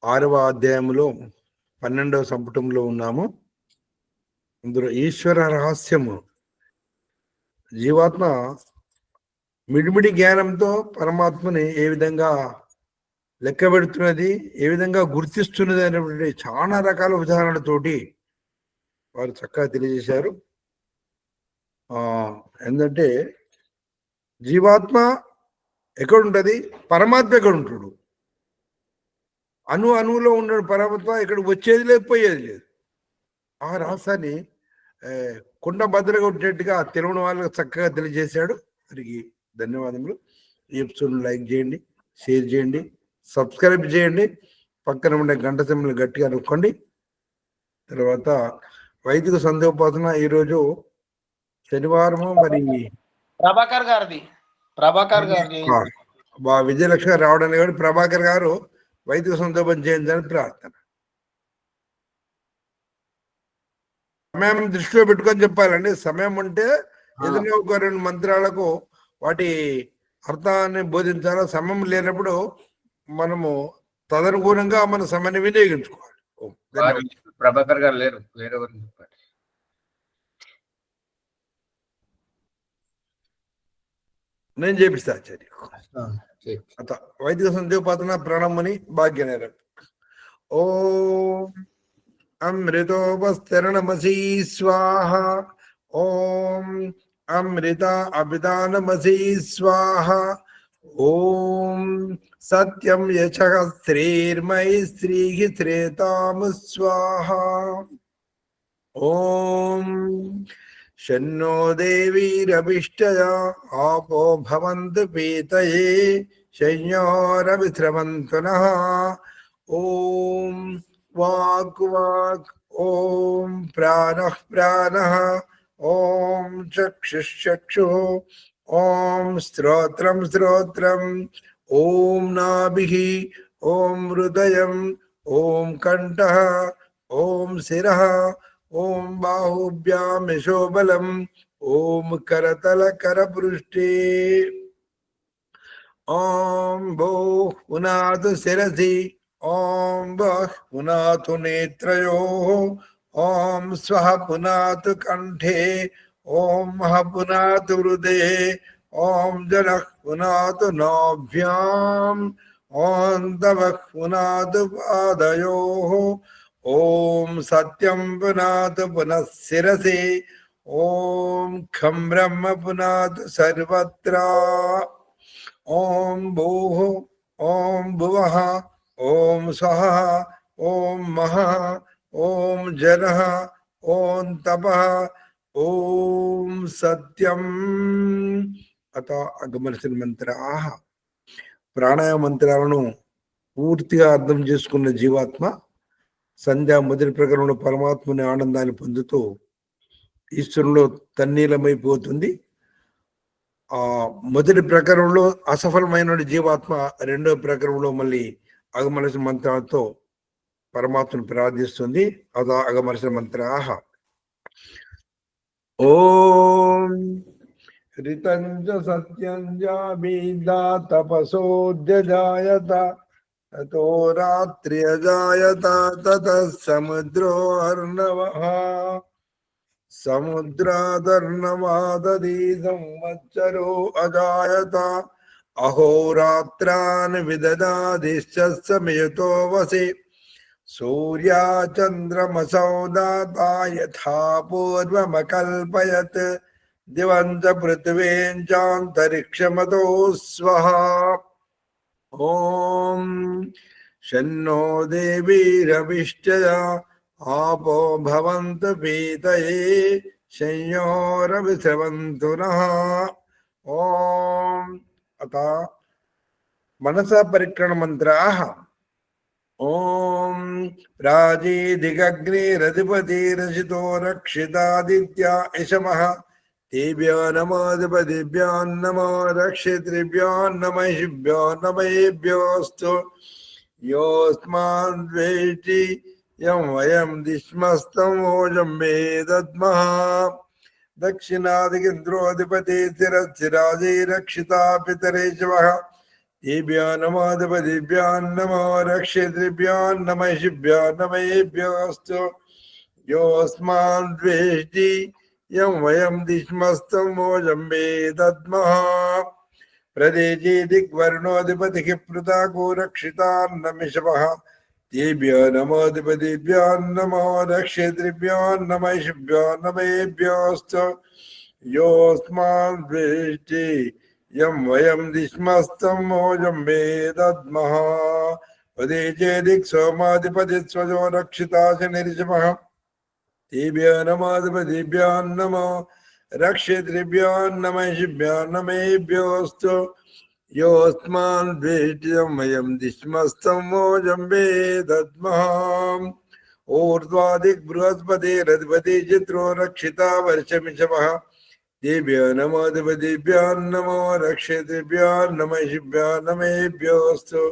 6వ అధ్యాయములో 12వ సంపుటంలో ఉన్నాము. అందులో ఈశ్వర రహస్యము, జీవాత్మ మిడిమిడి జ్ఞానంతో పరమాత్మని ఏ విధంగా లెక్క పెడుతున్నది, ఏ విధంగా గుర్తిస్తున్నది అనేటువంటి చాలా రకాల ఉదాహరణలతోటి వారు చక్కగా తెలియజేశారు. ఏంటంటే జీవాత్మ ఎక్కడుంటది, పరమాత్మ ఎక్కడ ఉంటాడు, అణువులో ఉన్నాడు పరమాత్మ, ఇక్కడ వచ్చేది లేదు పోయేది లేదు. ఆ రహస్యాన్ని కొండ బద్దలుగా ఉండేట్టుగా తెలియని వాళ్ళకి చక్కగా తెలియజేశాడు. వారికి ధన్యవాదములు. ఈ ఎపిసోడ్ లైక్ చేయండి, షేర్ చేయండి, సబ్స్క్రైబ్ చేయండి, పక్కన ఉండే గంట సింబల్ గట్టిగా నొక్కండి. తర్వాత వైదిక సంధ్యోపాసన ఈరోజు శనివారము, మరి ప్రభాకర్ గారిది విజయలక్ష్మి గారు రావడానికి కూడా ప్రభాకర్ గారు వైదిక సంధ్యోపం చేయించాలని ప్రార్థన. సమయం దృష్టిలో పెట్టుకొని చెప్పాలండి. సమయం అంటే ఏదైనా ఒక 2 మంత్రాలకు వాటి అర్థాన్ని బోధించాలో, సమయం లేనప్పుడు మనము తదనుగుణంగా మన సమయాన్ని వినియోగించుకోవాలి. ప్రభాకర్ గారు లేరు, వేరే ఎవరిని చెప్పండి. నేను చేపిస్తా ఆచార్య. వైదిక సంధ్యోపాసన ప్రణమ్మని భాగ్యనేరం. ఓం అమృతోపస్తరణమసి స్వాహ, ఓం అమృత అభిదానమసి స్వాహ, ఓం సత్యం యచః శ్రీర్మై శ్రీః శ్రేతామ స్వాహ, ఓం శన్నో దేవీరభిష్టయా ఆపో భవంతు పీతయే శయ్యోరవిశ్రమంతు నః. ఓం వాక్ వాక్, ఓం ప్రాణః ప్రాణః, ఓం చక్షుః చక్షుః, ఓం శ్రోత్రం శ్రోత్రం, ఓం నాభిః, ఓం హృదయం, ఓం కంఠః, ఓం శిరః, ఓం బాహుభ్యాం యశోబలం, ఓం కరతల కరపృష్ఠే, ఓం భూః పునాతు శిరసి, ఓం వః పునాతు నేత్రయోః, ఓం స్వః పునాతు కంఠే, ఓం మః పునాతు హృదయే, ఓం జనః పునాతు నాభ్యాం, ఓం తవః పునాతు పాదయోః, ఓం సత్యం పునాతు పునః శిరసి, ఓం ఖం బ్రహ్మ పునాత్ సర్వత్రా. ఓం భూః ఓం భువః ఓం స్వః ఓం మహః ఓం జనః ఓం తపః ఓం సత్యం. అత అగమర్చిన మంత్రాః. ప్రాణాయామ మంత్రాలను పూర్తిగా అర్థం చేసుకున్న జీవాత్మ సంధ్యా మొదటి ప్రకరణంలో పరమాత్మని ఆనందాన్ని పొందుతూ ఈశ్వరులో తన్నీలమైపోతుంది. ఆ మొదటి ప్రకరణంలో అసఫలమైన జీవాత్మ రెండో ప్రకరణంలో మళ్ళీ అగమర్చిన మంత్రాలతో పరమాత్మను ప్రార్థిస్తుంది. అద అగమర్చిన మంత్రాః. ఓం రితంజ సత్యంజాబీదా తపసోద్యజాయత తతో రాత్ర్యజాయత తతః సముద్రో అర్ణవః సముద్రాదర్ణవాదీ సంవత్సరో అజాయత అహోరాత్రాన్ విదదాదిశ్చ సమయతో వసి సూర్యా చంద్రమసౌ దాతా యథా పూర్వమకల్పయత్ దివం చ పృథివీం చాంతరిక్షమతో స్వః. ఓం శన్నో దేవీరవిష్ట్యా ఆపో భవంతు పీతయే శయ్యోరవిశ్రవంతు నః. ఓం అత మనస పరిక్రమ మంత్రాః. ఓం ప్రాజీదిగగ్నిరధిపతిరచితో రక్షితాదిత్యా యశమః తేభ్యో నమోధిపతిభ్యో నమో రక్షితృభ్యో నమఃభ్యో నమేభ్యోస్తు. యోస్మాన్ ద్వేష్టి యం వయం దిష్మస్తం ఓజం మే దద్మః. దక్షిణాదిగింద్రోధిపతి స్థిరస్థిరాజై రక్షితా పితరేశవః తేభ్యో నమోధిపతిభ్యో నమో రక్షితృభ్యో నమఃభ్యో నమేభ్యోస్తు. యోస్మాన్ ద్వేష్టి యం వయం దిష్మస్తం ఓజం మే దద్మః. ప్రదేశే దిగ్వర్ణోధిపతిః పృథాకో రక్షితాన్నమిషవః తేభ్యో నమోధిపతిభ్యో నమో రక్షితృభ్యో నమఃభ్యో నమేభ్యోస్తు. యోస్మాన్ ద్వేష్టి యం వయం దిష్మస్తం ఓజం మే దద్మః. ప్రదేశే దిక్ సోమాధిపతి స్వజో రక్షితాశనిర్జమః తేభ్యో నమోధిపతిభ్యో నమో రక్షితృభ్యో నమఃభ్యో నమేభ్యోస్తు. యోస్మాన్ ద్వేష్టి యం వయం దిష్మస్తం ఓజం మే దద్మః. ఊర్ధ్వాదిక్ బృహస్పతిరధిపతి చిత్రో రక్షితా వర్షమిషవః తేభ్యో నమోధిపతిభ్యో నమో రక్షితృభ్యో నమఃభ్యో నమేభ్యోస్తు.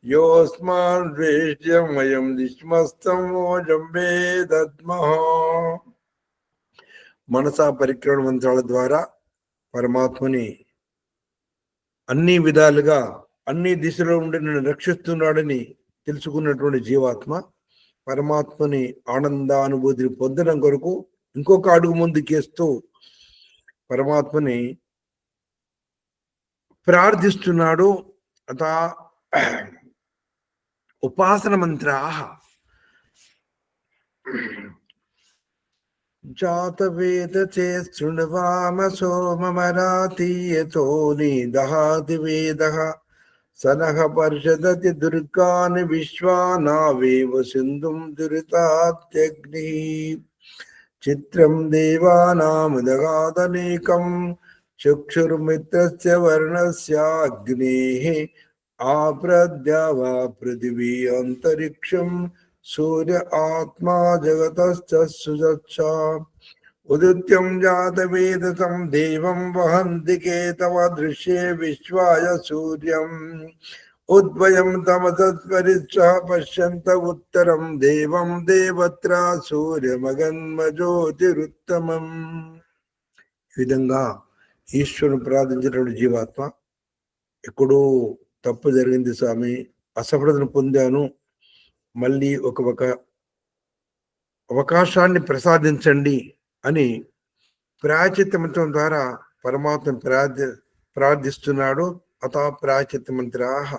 యోస్మాన్ ద్వేష్టి యం వయం దిష్మస్తం ఓజం మే దద్మః. మనసా పరిక్రమణ మంత్రాల ద్వారా పరమాత్మని అన్ని విధాలుగా అన్ని దిశలో ఉండి నన్ను రక్షిస్తున్నాడని తెలుసుకున్నటువంటి జీవాత్మ పరమాత్మని ఆనందానుభూతిని పొందడం కొరకు ఇంకొక అడుగు ముందుకేస్తూ పరమాత్మని ప్రార్థిస్తున్నాడు. అత ఉపాసన మంత్రాః. జాతవేద చేత్ శృణ్వామ సోమమరాతీయతో నిదహాతి వేదః సనః పర్షదతి దుర్గాని విశ్వానావేవ సింధుం దురితాత్యగ్నిః. చిత్రం దేవానాముదగాదనేకం చక్షుర్మిత్రస్య వర్ణస్య అగ్నేః ఆప్రద్యావా పృథివీ అంతరిక్షం సూర్య ఆత్మా జగతశ్చ సుజచ్చ. ఉదిత్యం జాతవేదసం దేవం వహంతి కేతవ దృశ్యే విశ్వాయ సూర్యం ఉద్వయం తమసత్పరిశ్చః పశ్యంత ఉత్తరం దేవం దేవత్రా సూర్యమగన్మజ్యోతిరుత్తమం. ఈ విధంగా ఈశ్వరుని ప్రార్థించినటువంటి జీవాత్మ ఎక్కడో తప్పు జరిగింది స్వామి, అసఫలతను పొందాను, మళ్ళీ ఒక అవకాశాన్ని ప్రసాదించండి అని ప్రాయశ్చిత్త మంత్రం ద్వారా పరమాత్మను ప్రార్థిస్తున్నాడు. అత ప్రాయశ్చిత్త మంత్రాః.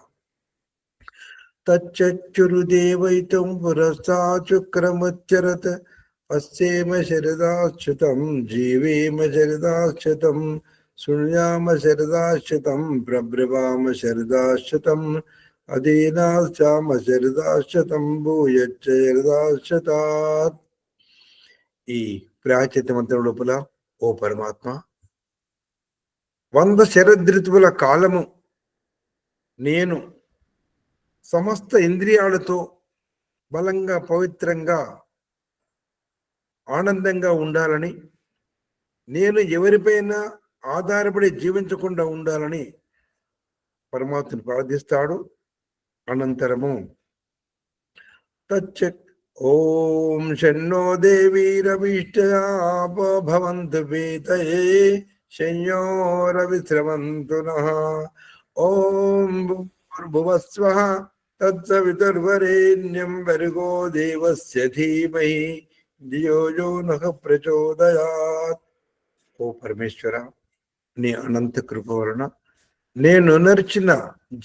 తచ్చచ్చురుదేవైతం పురస్తా శుక్రముచ్చరత్ పశ్చేమ శరదాచ్యుతం జీవేమ శరదాచ్యుతం శృణ్యామ శరదాచ్యుతం ప్రబ్రవామ శరదాచ్యుతం అధీనాశ్చామ శరదాచ్యుతం భూయచ్చ శరదాచ్యుతాత్. ఈ ప్రాచిత మంత్రం లోపల, ఓ పరమాత్మ, 100 శరదృతువుల కాలము నేను సమస్త ఇంద్రియాలతో బలంగా పవిత్రంగా ఆనందంగా ఉండాలని, నేను ఎవరిపైన ఆధారపడి జీవించకుండా ఉండాలని పరమాత్మను ప్రార్థిస్తాడు. అనంతరము తచ్చక్ ఓం షన్నో దేవీరవిష్టయాపో భవంతు పీతయే శయ్యో రవిశ్రవంతు నః. ఓం భూర్భువస్వః తత్సవితుర్వరేణ్యం భర్గో దేవస్య ధీమహి ధియో యో నః ప్రచోదయాత్. ఓ పరమేశ్వర, నీ అనంత కృప వలన నేను నర్చిన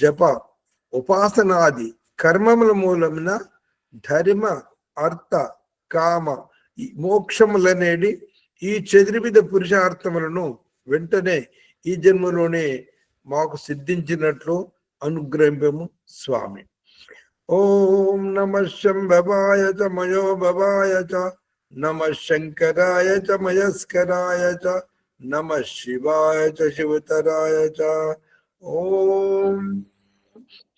జప ఉపాసనాది కర్మముల మూలమున ధర్మ అర్థ కామ మోక్షములనేది ఈ చతుర్విధ పురుషార్థములను వెంటనే ఈ జన్మలోనే మాకు సిద్ధించినట్లు అనుగ్రహింపము స్వామి. ఓం నమః శంభవాయ చ మయోభవాయ చ నమః శంకరాయ చ మయస్కరాయ చ నమః శివాయ చ శివతరాయ చ. ఓం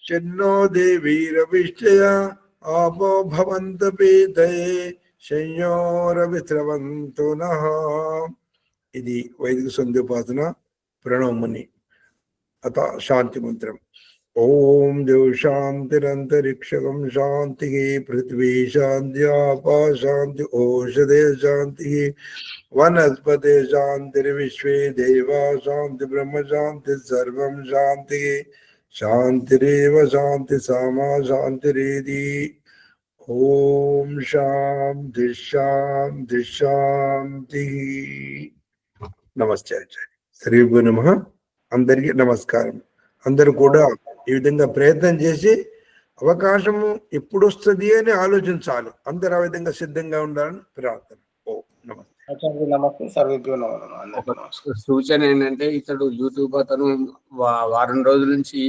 షన్నో దేవీరవిష్టయ ఆపో భవంతు పీతయే శయ్యో రవిశ్రవంతు నః. ఇది వైదిక సంధ్యోపాసన ప్రణవముని అత శాంతి మంత్రం. ఓం దేవ శాంతిరంతరిక్షకం శాంతి పృథ్వీ శాంతి ఆపా శాంతి ఓషధే శాంతి వనస్పతే శాంతిర్విశ్వే దేవా శాంతి బ్రహ్మ శాంతి సర్వం శాంతి శాంతిరేవ శాంతి సామా శాంతిరేది. ఓం శాంతి శాంతి శాంతి. నమస్తే ఆచార్య. శ్రీ గురు నమః. అందరికీ నమస్కారం. అందరూ కూడా ఈ విధంగా ప్రయత్నం చేసి అవకాశము ఎప్పుడు వస్తుంది అని ఆలోచించాలి. అందరూ ఆ విధంగా సిద్ధంగా ఉండాలని ప్రార్థన. ఓ నమస్తే. నమస్తే. సర్వేభ్యో నమః. ఒక సూచన ఏంటంటే, ఇతడు యూట్యూబ్ అతను వారం రోజుల నుంచి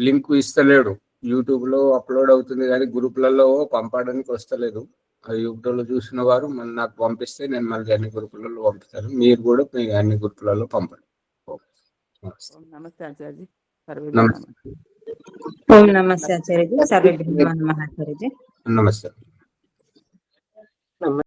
లింక్ ఇస్తలేడు. యూట్యూబ్ లో అప్లోడ్ అవుతుంది కానీ గ్రూపులలో పంపడానికి వస్తలేదు. ఆ యూట్యూబ్లో చూసిన వారు మళ్ళీ నాకు పంపిస్తే నేను మళ్ళీ అన్ని గ్రూపులలో పంపుతాను. మీరు కూడా మీ అన్ని గ్రూపులలో పంపండి. నమస్తే ఆచార్య. నమస్తే. ఓం నమస్తే ఆచార్య. సర్వేభ్యో నమః ఆచార్య. నమస్తే.